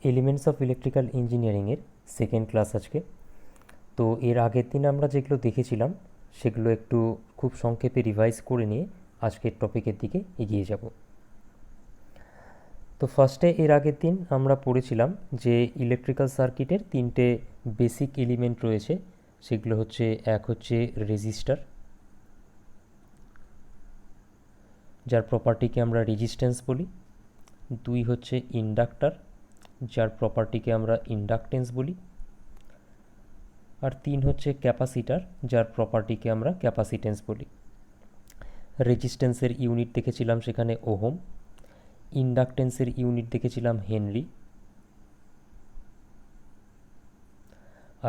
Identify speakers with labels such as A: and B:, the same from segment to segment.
A: Elements of electrical ইঞ্জিনিয়ারিংয়ের second class আজকে। তো এর আগের দিন আমরা যেগুলো দেখেছিলাম সেগুলো একটু খুব সংক্ষেপে রিভাইজ করে নিয়ে আজকের টপিকের দিকে এগিয়ে যাব। তো ফার্স্টে এর আগের দিন আমরা পড়েছিলাম যে ইলেকট্রিক্যাল সার্কিটের তিনটে বেসিক এলিমেন্ট রয়েছে। সেগুলো হচ্ছে, এক হচ্ছে রেজিস্টার, যার প্রপার্টিকে আমরা রেজিস্ট্যান্স বলি। দুই হচ্ছে ইন্ডাক্টর, যার প্রপার্টিকে আমরা ইন্ডাকটেন্স বলি। আর তিন হচ্ছে ক্যাপাসিটার, যার প্রপার্টিকে আমরা ক্যাপাসিটেন্স বলি। রেজিস্ট্যান্সের ইউনিট দেখেছিলাম সেখানে ওহম, ইন্ডাকটেন্সের ইউনিট দেখেছিলাম হেনরি,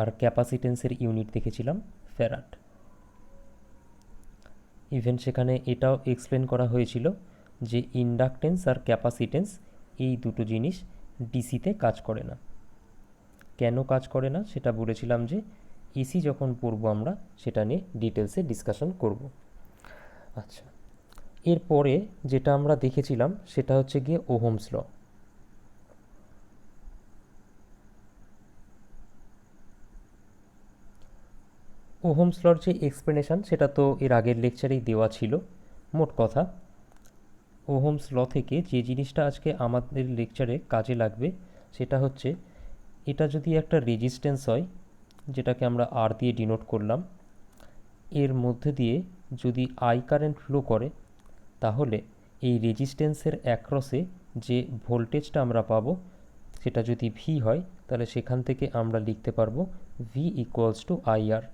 A: আর ক্যাপাসিটেন্সের ইউনিট দেখেছিলাম ফ্যারাড। ইভেন সেখানে এটাও এক্সপ্লেন করা হয়েছিল যে ইন্ডাকটেন্স আর ক্যাপাসিটেন্স এই দুটো জিনিস ডিসিতে কাজ করে না। কেন কাজ করে না সেটা বলেছিলাম যে এসি যখন পড়বো আমরা সেটা নিয়ে ডিটেলসে ডিসকাশন করব। আচ্ছা, এরপরে যেটা আমরা দেখেছিলাম সেটা হচ্ছে গিয়ে ওহমস ল। ওহমস লর যে এক্সপ্লেনেশন সেটা তো এর আগের লেকচারেই দেওয়া ছিল। মোট কথা, ওহমস ল থেকে যে জিনিসটা আজকে আমাদের লেকচারে কাজে লাগবে সেটা হচ্ছে, এটা যদি একটা রেজিস্ট্যান্স হয় যেটাকে আমরা আর দিয়ে ডিনোট করলাম, এর মধ্যে দিয়ে যদি আই কারেন্ট ফ্লো করে তাহলে এই রেজিস্ট্যান্সের অ্যাক্রসে যে ভোল্টেজটা আমরা পাবো সেটা যদি ভি হয় তাহলে সেখান থেকে আমরা লিখতে পারবো ভি ইকুয়ালস টু আইআর।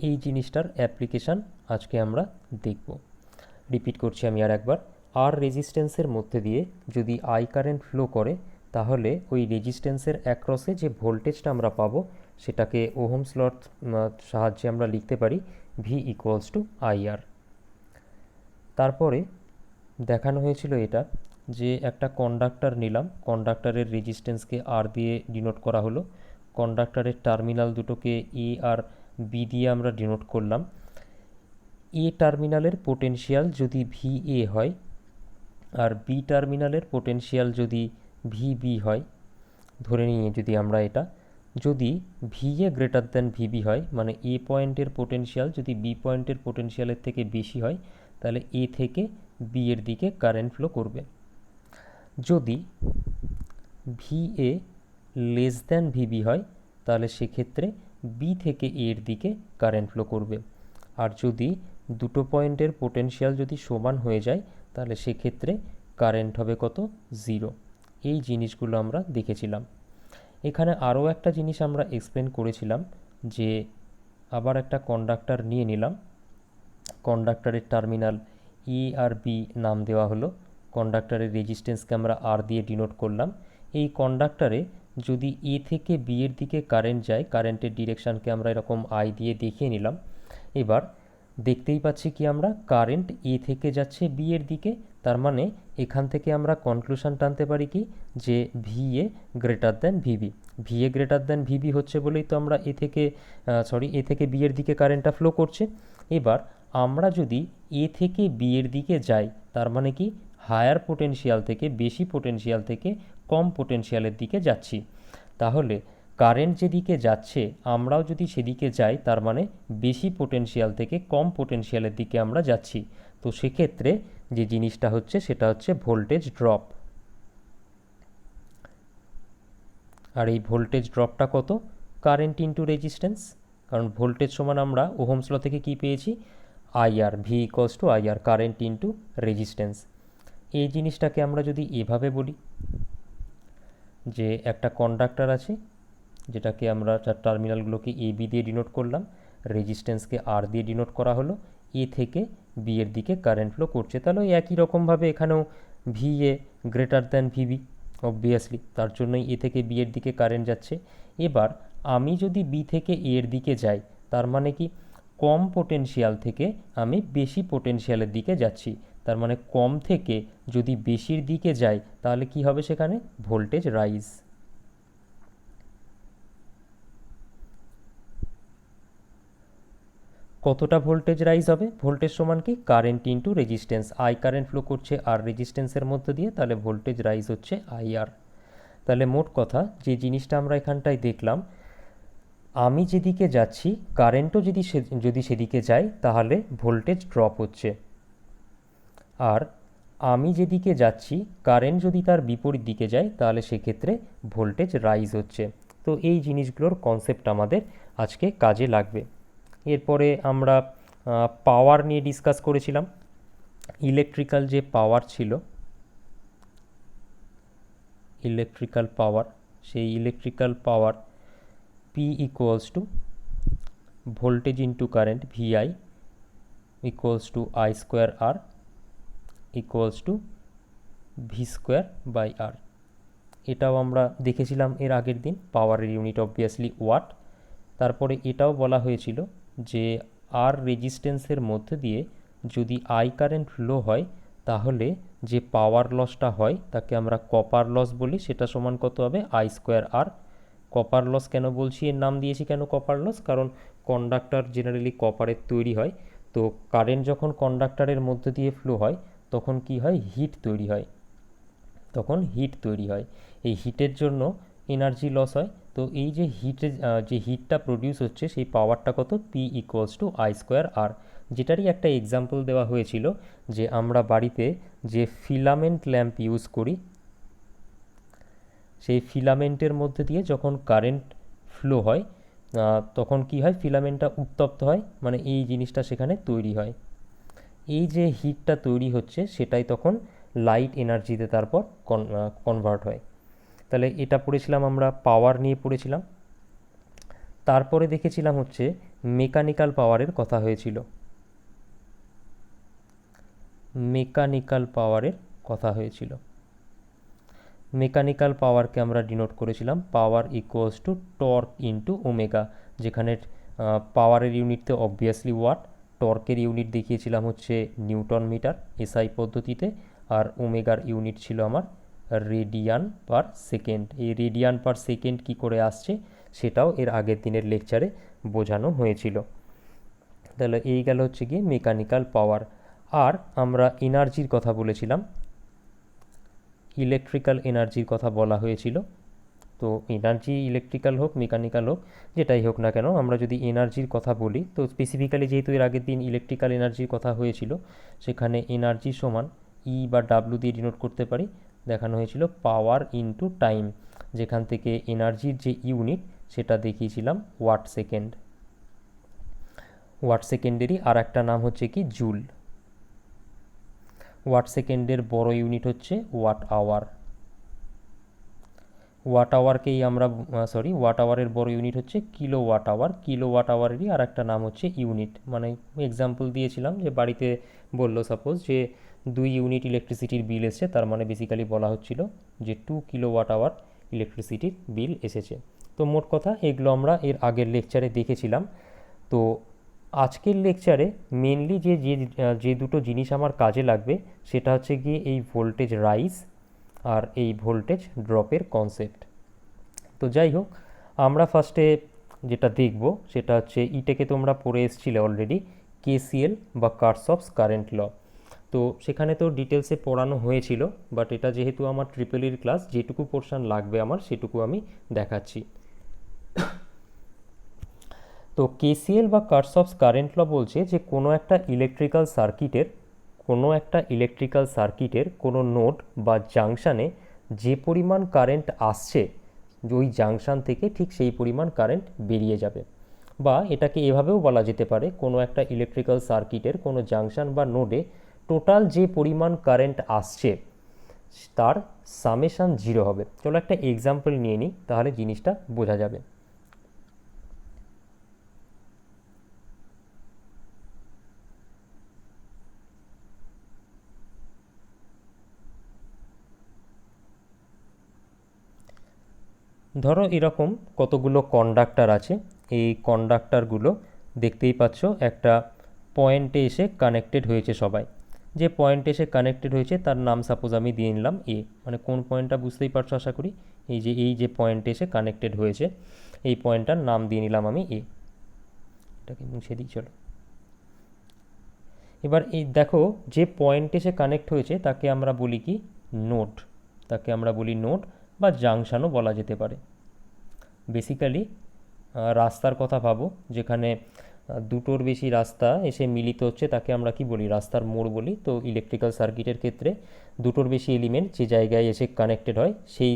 A: এই জিনিসটার অ্যাপ্লিকেশান আজকে আমরা দেখব। রিপিট করছি আমি আর একবার, আর রেজিস্ট্যান্সের মধ্যে দিয়ে যদি আই কারেন্ট ফ্লো করে তাহলে ওই রেজিস্ট্যান্সের অ্যাক্রসে যে ভোল্টেজটা আমরা পাবো সেটাকে ওহমস লর সাহায্যে আমরা লিখতে পারি ভি ইকুয়ালস টু আইআর। তারপরে দেখানো হয়েছিল এটা যে একটা কন্ডাক্টর নিলাম, কন্ডাক্টরের রেজিস্ট্যান্সকে আর দিয়ে ডিনোট করা হলো, কন্ডাক্টরের টার্মিনাল দুটোকে এ আর বি দিয়ে আমরা ডিনোট করলাম। এ টার্মিনালের পোটেনশিয়াল যদি ভি এ হয় আর বি টার্মিনালের পোটেনশিয়াল যদি ভি বি হয়, ধরে নিয়ে যদি আমরা এটা, যদি V A greater than VB হয় মানে এ পয়েন্টের পোটেনশিয়াল যদি বি পয়েন্টের পোটেনশিয়ালের থেকে বেশি হয় তাহলে এ থেকে বি এর দিকে কারেন্ট ফ্লো করবে। যদি V A less than VB হয় তাহলে সেক্ষেত্রে বি থেকে এ এর দিকে কারেন্ট ফ্লো করবে। আর যদি দুটো পয়েন্টের পোটেনশিয়াল যদি সমান হয়ে যায় তাহলে সেক্ষেত্রে কারেন্ট হবে কত, জিরো। এই জিনিসগুলো আমরা দেখেছিলাম। এখানে আরও একটা জিনিস আমরা এক্সপ্লেন করেছিলাম যে আবার একটা কন্ডাক্টর নিয়ে নিলাম, কন্ডাক্টরের টার্মিনাল এ আর বি নাম দেওয়া হলো, কন্ডাক্টরের রেজিস্ট্যান্সকে আমরা আর দিয়ে ডিনোট করলাম। এই কন্ডাক্টরে যদি এ থেকে বি এর দিকে কারেন্ট যায়, কারেন্টের ডিরেকশানকে আমরা এরকম আই দিয়ে দেখিয়ে নিলাম। এবার দেখতেই পাচ্ছি কি আমরা কারেন্ট এ থেকে যাচ্ছে বি এর দিকে, তার মানে এখান থেকে আমরা কনক্লুশন টানতে পারি কি যে V A greater than VB. V A greater than VB হচ্ছে বলেই তো আমরা এ থেকে বি এর দিকে কারেন্টটা ফ্লো করছে। এবার আমরা যদি এ থেকে বি এর দিকে যাই তার মানে কি হায়ার পোটেনশিয়াল থেকে বেশি পোটেনশিয়াল থেকে কম পোটেনশিয়ালের দিকে যাচ্ছি। তাহলে কারেন্ট যেদিকে যাচ্ছে আমরাও যদি সেদিকে যাই তার মানে বেশি পোটেনশিয়াল থেকে কম পোটেনশিয়ালের দিকে আমরা যাচ্ছি। তো সেক্ষেত্রে যে জিনিসটা হচ্ছে সেটা হচ্ছে ভোল্টেজ ড্রপ। আর এই ভোল্টেজ ড্রপটা কত, কারেন্ট ইন্টু রেজিস্ট্যান্স, কারণ ভোল্টেজ সমান আমরা ওহমস ল থেকে কি পেয়েছি, IR, V equals two IR, current into resistance. এই জিনিসটাকে আমরা যদি এভাবে বলি যে একটা কন্ডাক্টর আছে যেটাকে আমরা তার টার্মিনালগুলোকে এ বি দিয়ে ডিনোট করলাম, রেজিস্ট্যান্সকে আর দিয়ে ডিনোট করা হলো, এ থেকে বি এর দিকে কারেন্ট ফ্লো করছে, তাহলে একই রকমভাবে এখানেও V A greater than VB obviously, তার জন্যই এ থেকে বি এর দিকে কারেন্ট যাচ্ছে। এবার আমি যদি বি থেকে এ এর দিকে যাই তার মানে কি কম পোটেনশিয়াল থেকে আমি বেশি পোটেনশিয়ালের দিকে যাচ্ছি, তার মানে কম থেকে যদি বেশির দিকে যাই তাহলে কি হবে, সেখানে ভোল্টেজ রাইজ। কতটা ভোল্টেজ রাইজ হবে, ভোল্টেজ সমান কি current into resistance, I current flow করছে আর রেজিস্ট্যান্সের মধ্যে দিয়ে, তাহলে ভোল্টেজ রাইজ হচ্ছে আইআর। তাহলে মোট কথা যে জিনিসটা আমরা এখানটায় দেখলাম, আমি যেদিকে যাচ্ছি কারেন্টও যদি সেদিকে যায় তাহলে ভোল্টেজ ড্রপ হচ্ছে, আর আমি যেদিকে যাচ্ছি কারেন্ট যদি তার বিপরীত দিকে যায় তাহলে সেক্ষেত্রে ভোল্টেজ রাইজ হচ্ছে। তো এই জিনিসগুলোর কনসেপ্ট আমাদের আজকে কাজে লাগবে। এরপরে আমরা পাওয়ার নিয়ে ডিসকাস করেছিলাম। ইলেকট্রিক্যাল যে পাওয়ার ছিল, ইলেকট্রিক্যাল পাওয়ার, সেই electrical power P equals to voltage into current VI equals to I square R equals to V square by R। এটাও আমরা দেখেছিলাম এর আগের দিন। পাওয়ারের ইউনিট অবভিয়াসলি ওয়াট। তারপরে এটাও বলা হয়েছিল যে আর রেজিস্ট্যান্সের মধ্যে দিয়ে যদি আই কারেন্ট ফ্লো হয় তাহলে যে পাওয়ার লসটা হয় তাকে আমরা কপার লস বলি, সেটা সমান কত হবে I square R. Copper loss কেন বলছি, এর নাম দিয়েছি কেন কপার লস, কারণ কন্ডাক্টর জেনারেলি কপারের তৈরি হয়। তো কারেন্ট যখন কন্ডাক্টরের মধ্যে দিয়ে ফ্লো হয় তখন কি হয়, হিট তৈরি হয়, তখন হিট তৈরি হয়। এই হিটের জন্য এনার্জি লস হয়। তো এই যে হিটটা প্রডিউস হচ্ছে সেই পাওয়ারটা কত, P equals to I square R. যেটারই একটা এক্সাম্পল দেওয়া হয়েছিল যে আমরা বাড়িতে যে ফিলামেন্ট ল্যাম্প ইউজ করি, সেই ফিলামেন্টের মধ্যে দিয়ে যখন কারেন্ট ফ্লো হয় তখন কি হয়, ফিলামেন্টটা উত্তপ্ত হয়, মানে এই জিনিসটা সেখানে তৈরি হয়। এই যে হিটটা তৈরি হচ্ছে সেটাই তখন লাইট এনার্জিতে তারপর কনভার্ট হয়। তাহলে এটা পড়েছিলাম আমরা, পাওয়ার নিয়ে পড়েছিলাম। তারপরে দেখেছিলাম হচ্ছে মেকানিক্যাল পাওয়ারের কথা হয়েছিল। মেকানিক্যাল পাওয়ারের কথা হয়েছিল। মেকানিক্যাল পাওয়ারকে আমরা ডিনোট করেছিলাম power equals to torque into omega, যেখানে পাওয়ারের ইউনিট তো অবভিয়াসলি ওয়াট, টর্কের ইউনিট দেখিয়েছিলাম হচ্ছে নিউটন মিটার এসআই পদ্ধতিতে, আর ওমেগার ইউনিট ছিল আমার রেডিয়ান পার সেকেন্ড। এই রেডিয়ান পার সেকেন্ড কী করে আসছে সেটাও এর আগের দিনের লেকচারে বোঝানো হয়েছিল। তাহলে এই গেল হচ্ছে গিয়ে মেকানিক্যাল পাওয়ার। আর আমরা এনার্জির কথা বলেছিলাম, ইলেকট্রিক্যাল এনার্জির কথা বলা হয়েছিল। তো এনার্জি ইলেকট্রিক্যাল হোক মেকানিক্যাল হোক যেটাই হোক না কেন, আমরা যদি এনার্জির কথা বলি তো স্পেসিফিক্যালি যেহেতু এর আগের দিন ইলেকট্রিক্যাল এনার্জির কথা হয়েছিল, সেখানে এনার্জি সমান ই বা ডাব্লু দিয়ে ডিনোট করতে পারি। দেখানো হয়েছিল পাওয়ার ইনটু টাইম, যেখান থেকে এনার্জির যে ইউনিট সেটা দেখিয়েছিলাম ওয়াট সেকেন্ড। ওয়াট সেকেন্ডেরই আর একটা নাম হচ্ছে কি জুল। ওয়াট সেকেন্ডের বড় ইউনিট হচ্ছে ওয়াট আওয়ার। ওয়াট আওয়ারকেই আমরা ওয়াট আওয়ারের বড় ইউনিট হচ্ছে kilo watt hour. Kilo watt আওয়ারেরই আর একটা নাম হচ্ছে ইউনিট। মানে এক্সাম্পল দিয়েছিলাম যে বাড়িতে বললো সাপোজ যে 2 ইউনিট ইলেকট্রিসিটির বিল এসেছে, তার মানে বেসিক্যালি বলা হচ্ছিল যে 2 কিলো ওয়াট আওয়ার ইলেকট্রিসিটির বিল এসেছে। তো মোট কথা এগুলো আমরা এর আগের লেকচারে দেখেছিলাম। তো আজকের লেকচারে মেনলি যে দুটো জিনিস আমার কাজে লাগবে সেটা হচ্ছে গিয়ে এই ভোল্টেজ রাইজ আর এই ভোল্টেজ ড্রপের কনসেপ্ট। তো যাই হোক, আমরা ফার্স্টে যেটা দেখব সেটা হচ্ছে ইটেকে তোমরা পড়ে এসেছিলে অলরেডি, কেসিএল বা কার্সফস কারেন্ট ল। তো সেখানে তো ডিটেলসে পড়ানো হয়েছিল, বাট এটা যেহেতু আমার ট্রিপল ইর ক্লাস, যেটুকু পোর্শন লাগবে আমার সেটুকু আমি দেখাচ্ছি। তো কেসিএল বা কার্সফস কারেন্ট ল বলছে যে কোনো একটা ইলেকট্রিক্যাল সার্কিটের কোনো নোড বা জাংশানে যে পরিমাণ কারেন্ট আসছে ওই জাংশান থেকে ঠিক সেই পরিমাণ কারেন্ট বেরিয়ে যাবে। বা এটাকে এভাবেও বলা যেতে পারে, কোনো একটা ইলেকট্রিক্যাল সার্কিটের কোনো জাংশান বা নোডে টোটাল যে পরিমাণ কারেন্ট আসছে তার সামেশান 0 হবে। চলো একটা এক্সাম্পল নিয়ে নিই, তাহলে জিনিসটা বোঝা যাবে। ধরো এরকম কতগুলো কন্ডাক্টর আছে, এই কন্ডাক্টরগুলো দেখতেই পাচ্ছ একটা পয়েন্টে এসে কানেক্টেড হয়েছে সবাই। যে পয়েন্টে এসে কানেক্টেড হয়েছে তার নাম সাপোজ আমি দিয়ে নিলাম এ, মানে কোন পয়েন্টটা বুঝতেই পারছো আশা করি। এই যে পয়েন্টে এসে কানেক্টেড হয়েছে এই পয়েন্টটার নাম দিয়ে নিলাম আমি এ। এটাকে মুছে দিই চলো। এবার এই দেখো যে পয়েন্টে এসে কানেক্ট হয়েছে তাকে আমরা বলি কি, নোড। তাকে আমরা বলি নোড। বা জাংশনও বলা যেতে পারে। বেসিক্যালি রাস্তার কথা ভাবো, যেখানে দুটোর বেশি রাস্তা এসে মিলিত হচ্ছে তাকে আমরা কি বলি, রাস্তার মোড় বলি। তো ইলেকট্রিক্যাল সার্কিটের ক্ষেত্রে দুটোর বেশি এলিমেন্ট যে জায়গায় এসে কানেক্টেড হয় সেই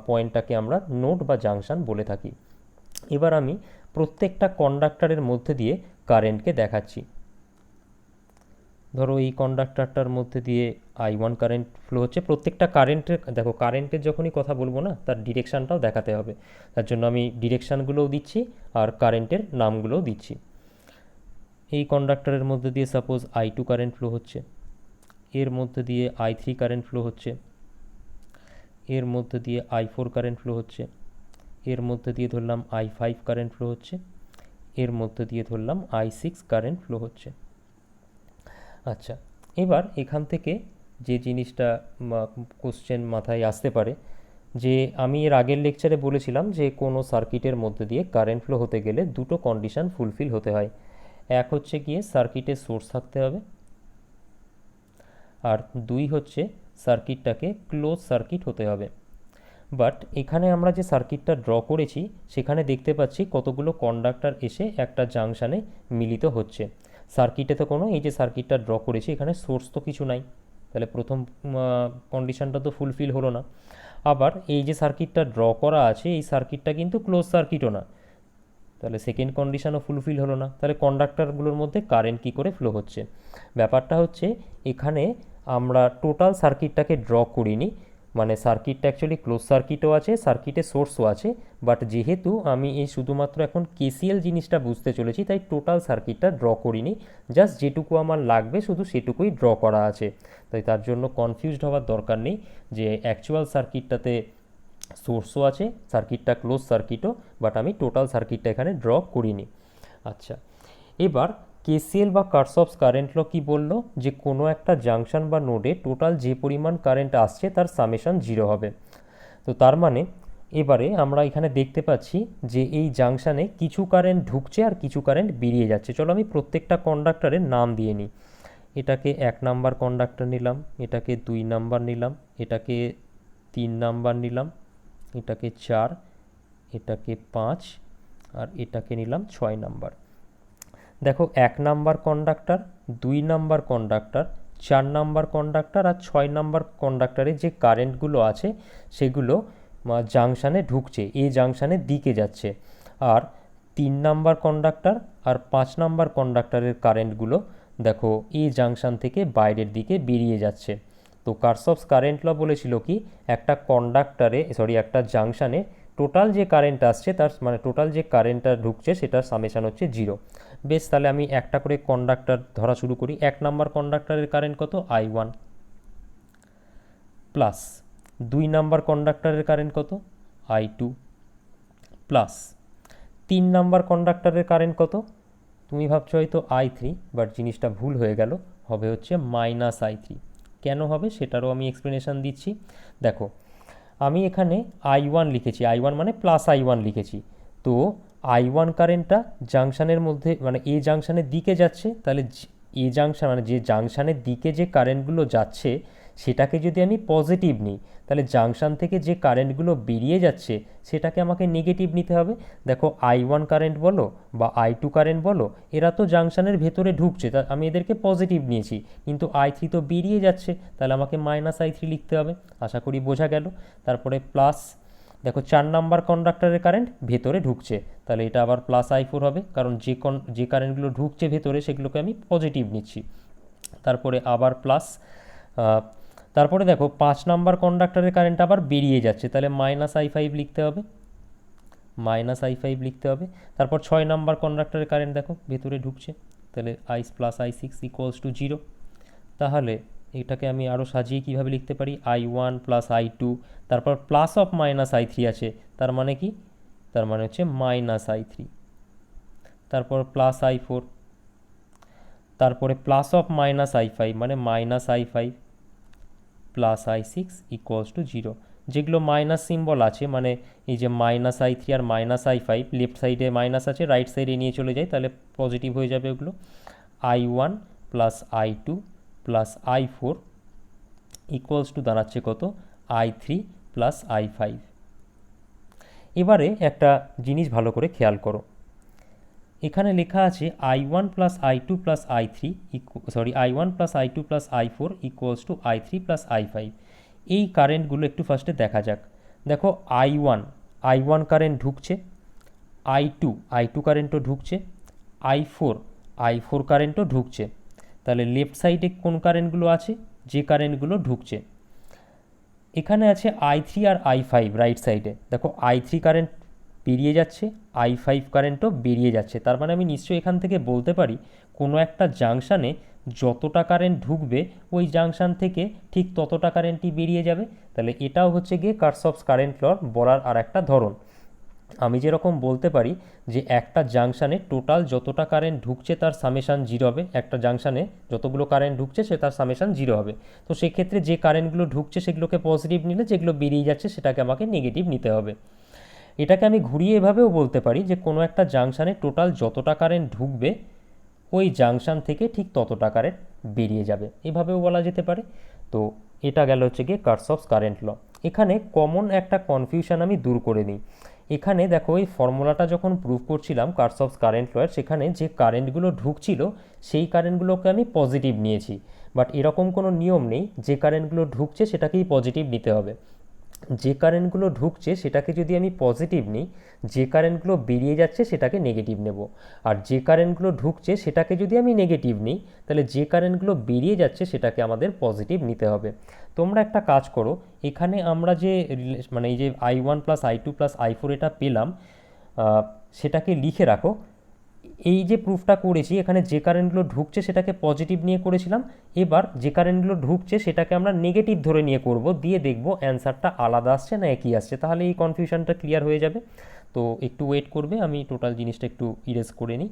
A: পয়েন্টটাকে আমরা নোড বা জাংশন বলে থাকি। এবার আমি প্রত্যেকটা কন্ডাক্টরের মধ্যে দিয়ে কারেন্টকে দেখাচ্ছি। ধরো এই কন্ডাক্টরটার মধ্যে দিয়ে I1 কারেন্ট ফ্লো হচ্ছে। প্রত্যেকটা কারেন্টের, দেখো কারেন্টের যখনই কথা বলবো না, তার ডিরেকশানটাও দেখাতে হবে, তার জন্য আমি ডিরেকশানগুলোও দিচ্ছি আর কারেন্টের নামগুলোও দিচ্ছি। এই কন্ডাক্টরের মধ্যে দিয়ে সাপোজ I2 কারেন্ট ফ্লো হচ্ছে, এর মধ্যে দিয়ে I3 কারেন্ট ফ্লো হচ্ছে, এর মধ্যে দিয়ে I4 কারেন্ট ফ্লো হচ্ছে, এর মধ্যে দিয়ে ধরলাম I5 কারেন্ট ফ্লো হচ্ছে, এর মধ্যে দিয়ে ধরলাম I6 কারেন্ট ফ্লো হচ্ছে। আচ্ছা, এবার এখান থেকে যে জিনিসটা কোশ্চেন মাথায় আসতে পারে, যে আমি এর আগের লেকচারে বলেছিলাম যে কোনো সার্কিটের মধ্যে দিয়ে কারেন্ট ফ্লো হতে গেলে দুটো কন্ডিশন ফুলফিল হতে হয়। এক হচ্ছে গিয়ে সার্কিটের সোর্স থাকতে হবে, আর দুই হচ্ছে সার্কিটটাকে ক্লোজ সার্কিট হতে হবে। বাট এখানে আমরা যে সার্কিটটা ড্র করেছি সেখানে দেখতে পাচ্ছি কতগুলো কন্ডাক্টর এসে একটা জাংশনে মিলিত হচ্ছে। সার্কিটে তো কোনো, এই যে সার্কিটটা ড্র করেছি এখানে সোর্স তো কিছু নাই, তাহলে প্রথম কন্ডিশনটা তো ফুলফিল হলো না। আবার এই যে সার্কিটটা ড্র করা আছে এই সার্কিটটা কিন্তু ক্লোজ সার্কিটও না, তাহলে সেকেন্ড কন্ডিশনও ফুলফিল হলো না। তাহলে কন্ডাক্টরগুলোর মধ্যে কারেন্ট কী করে ফ্লো হচ্ছে? ব্যাপারটা হচ্ছে এখানে আমরা টোটাল সার্কিটটাকে ড্র করিনি, মানে সার্কিটটা অ্যাকচুয়ালি ক্লোজ সার্কিটও আছে, সার্কিটের সোর্সও আছে, বাট যেহেতু আমি এই শুধুমাত্র এখন কেসিএল জিনিসটা বুঝতে চলেছি তাই টোটাল সার্কিটটা ড্র করিনি, জাস্ট যেটুকু আমার লাগবে শুধু সেটুকুই ড্র করা আছে। তাই তার জন্য কনফিউজড হওয়ার দরকার নেই যে অ্যাকচুয়াল সার্কিটটাতে সোর্সও আছে, সার্কিটটা ক্লোজ সার্কিটও, বাট আমি টোটাল সার্কিটটা এখানে ড্র করিনি। আচ্ছা, এবার কেসিএল বা কারশফস কারেন্ট ল কি বললো, যে কোনো একটা জাংশন বা নোডে টোটাল যে পরিমাণ কারেন্ট আসছে তার সামেশন 0 হবে। তো তার মানে এবারে আমরা এখানে দেখতে পাচ্ছি যে এই জাংশনে কিছু কারেন্ট ঢুকছে আর কিছু কারেন্ট বেরিয়ে যাচ্ছে। চলো আমি প্রত্যেকটা কন্ডাক্টরের নাম দিয়ে নিই। এটাকে 1 নাম্বার কন্ডাক্টর নিলাম, এটাকে 2 নাম্বার নিলাম, এটাকে 3 নাম্বার নিলাম, এটাকে 4, এটাকে 5 আর এটাকে নিলাম 6 নাম্বার। দেখো 1 number conductor, 2 number conductor, 4 number conductor আর 6 নাম্বার কন্ডাক্টরে যে কারেন্টগুলো আছে সেগুলো জাংশনে ঢুকছে, এই জাংশনের দিকে যাচ্ছে। আর 3 নাম্বার কন্ডাক্টর আর 5 নাম্বার কন্ডাক্টরের কারেন্টগুলো দেখো এই জাংশন থেকে বাইরের দিকে বেরিয়ে যাচ্ছে। তো কারশফস কারেন্ট ল বলেছিল কি, একটা কন্ডাক্টরে একটা জাংশনে টোটাল যে কারেন্ট আসছে তার মানে টোটাল যে কারেন্টটা ঢুকছে সেটার সামেশন হচ্ছে 0। বেশ, তাহলে আমি একটা করে কন্ডাক্টর ধরা শুরু করি। 1 নাম্বার কন্ডাক্টরের কারেন্ট কত? I1 প্লাস 2 নাম্বার কন্ডাক্টরের কারেন্ট কত? I2 প্লাস 3 নাম্বার কন্ডাক্টরের কারেন্ট কত? তুমি ভাবছো হয়তো I3, বাট জিনিসটা ভুল হয়ে গেল, হবে হচ্ছে -I3। কেন হবে সেটারও আমি এক্সপ্লেনেশন দিচ্ছি। দেখো আমি এখানে I1 লিখেছি, I1 মানে প্লাস I1 লিখেছি। তো I1 কারেন্টটা জাংশনের মধ্যে মানে এই জাংশনের দিকে যাচ্ছে, তাহলে এই জাংশন মানে যে জাংশনের দিকে যে কারেন্টগুলো যাচ্ছে সেটাকে যদি আমি পজিটিভ নিই তাহলে জাংশন থেকে যে কারেন্টগুলো বেরিয়ে যাচ্ছে সেটাকে আমাকে নেগেটিভ নিতে হবে। দেখো I1 কারেন্ট বলো বা I2 কারেন্ট বলো, এরা তো জাংশনের ভেতরে ঢুকছে, তা আমি এদেরকে পজিটিভ নিয়েছি, কিন্তু I3 তো বেরিয়ে যাচ্ছে, তাহলে আমাকে -I3 লিখতে হবে। আশা করি বোঝা গেল। তারপরে প্লাস, দেখো 4 নাম্বার কন্ডাক্টরের কারেন্ট ভেতরে ঢুকছে, তাহলে এটা আবার +I4 হবে, কারণ যে কারেন্টগুলো ঢুকছে ভেতরে সেগুলোকে আমি পজিটিভ নিচ্ছি। তারপরে আবার প্লাস, তারপরে দেখো 5 নাম্বার কন্ডাক্টরের কারেন্ট আবার বেরিয়ে যাচ্ছে, তাহলে -I5 লিখতে হবে, -I5 লিখতে হবে। তারপর 6 নাম্বার কন্ডাক্টরের কারেন্ট দেখো ভেতরে ঢুকছে, তাহলে I প্লাস I6 = 0। তাহলে এটাকে আমি আরও সাজিয়ে কীভাবে লিখতে পারি? I1 প্লাস I2, তারপর প্লাস অফ -I3 আছে, তার মানে কি? তার মানে হচ্ছে -I3, তারপর প্লাস I4, তারপরে প্লাস অফ -I5 মানে -I5 প্লাস I6 = 0। যেগুলো মাইনাস সিম্বল আছে মানে এই যে -I3 আর -I5, লেফট সাইডে মাইনাস আছে, রাইট সাইডে নিয়ে চলে যায়, তাহলে পজিটিভ হয়ে যাবে ওগুলো। I1 plus I2 plus I4 = দাঁড়াচ্ছে কত? I3 plus I5। এবারে একটা জিনিস ভালো করে খেয়াল করো, এখানে লেখা আছে I1 plus I2 plus I3 I1 plus I2 plus I4 equals to I3 plus I5। এই কারেন্টগুলো একটু ফার্স্টে দেখা যাক। দেখো I1 কারেন্ট ঢুকছে, I2 কারেন্টও ঢুকছে, I4 কারেন্টও ঢুকছে। তাহলে লেফট সাইডে কোন কারেন্টগুলো আছে? যে কারেন্টগুলো ঢুকছে। এখানে আছে I3 আর I5 রাইট সাইডে। দেখো I3 কারেন্ট বেরিয়ে যাচ্ছে, I5 কারেন্টও বেরিয়ে যাচ্ছে। তার মানে আমি নিশ্চয়ই এখান থেকে বলতে পারি কোনো একটা জাংশানে যতটা কারেন্ট ঢুকবে ওই জাংশান থেকে ঠিক ততটা কারেন্টই বেরিয়ে যাবে। তাহলে এটাও হচ্ছে গিয়ে কারশফস কারেন্ট লর বলার আর একটা ধরন। আমি যেরকম বলতে পারি যে একটা জাংশানে টোটাল যতটা কারেন্ট ঢুকছে তার সামেশান 0 হবে, একটা জাংশানে যতগুলো কারেন্ট ঢুকছে সে তার সামেশান 0 হবে। তো সেক্ষেত্রে যে কারেন্টগুলো ঢুকছে সেগুলোকে পজিটিভ নিলে, যেগুলো বেরিয়ে যাচ্ছে সেটাকে আমাকে নেগেটিভ নিতে হবে। এটাকে আমি ঘুরিয়ে এভাবেও বলতে পারি যে কোনো একটা জাংশানে টোটাল যতটা কারেন্ট ঢুকবে ওই জাংশান থেকে ঠিক ততটা কারেন্ট বেরিয়ে যাবে, এভাবেও বলা যেতে পারে। তো এটা গেল হচ্ছে গিয়ে কারশফস কারেন্ট ল। এখানে কমন একটা কনফিউশন আমি দূর করে নিই। এখানে দেখো এই ফর্মুলাটা যখন প্রুভ করছিলাম কারশফস কারেন্ট লয়ের, সেখানে যে কারেন্টগুলো ঢুকছিল সেই কারেন্টগুলোকে আমি পজিটিভ নিয়েছি। বাট এরকম কোনো নিয়ম নেই যে কারেন্টগুলো ঢুকছে সেটাকেই পজিটিভ নিতে হবে। যে কারেন্টগুলো ঢুকছে সেটাকে যদি আমি পজিটিভ নিই, যে কারেন্টগুলো বেরিয়ে যাচ্ছে সেটাকে নেগেটিভ নেব। আর যে কারেন্টগুলো ঢুকছে সেটাকে যদি আমি নেগেটিভ নিই, তাহলে যে কারেন্টগুলো বেরিয়ে যাচ্ছে সেটাকে আমাদের পজিটিভ নিতে হবে। তোমরা একটা কাজ করো, এখানে আমরা যে মানে এই যে I1 plus I2 plus I4 এটা পেলাম, সেটাকে লিখে রাখো। এই যে প্রুফটা করেছি এখানে যে কারেন্টগুলো ঢুকছে সেটাকে পজিটিভ নিয়ে করেছিলাম, এবার যে কারেন্টগুলো ঢুকছে সেটাকে আমরা নেগেটিভ ধরে নিয়ে করব, দিয়ে দেখব অ্যান্সারটা আলাদা আসছে না একই আসছে, তাহলে এই কনফিউশনটা ক্লিয়ার হয়ে যাবে। তো একটু ওয়েট করবে, আমি টোটাল জিনিসটা একটু ইরেজ করে নিই।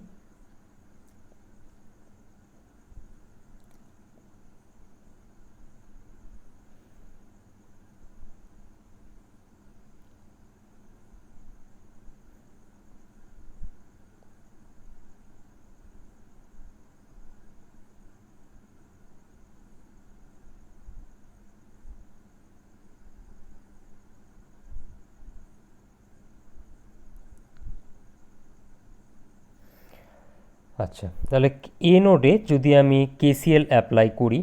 A: আচ্ছা, তাহলে এ নোডে যদি আমি কেসিএল অ্যাপ্লাই করি,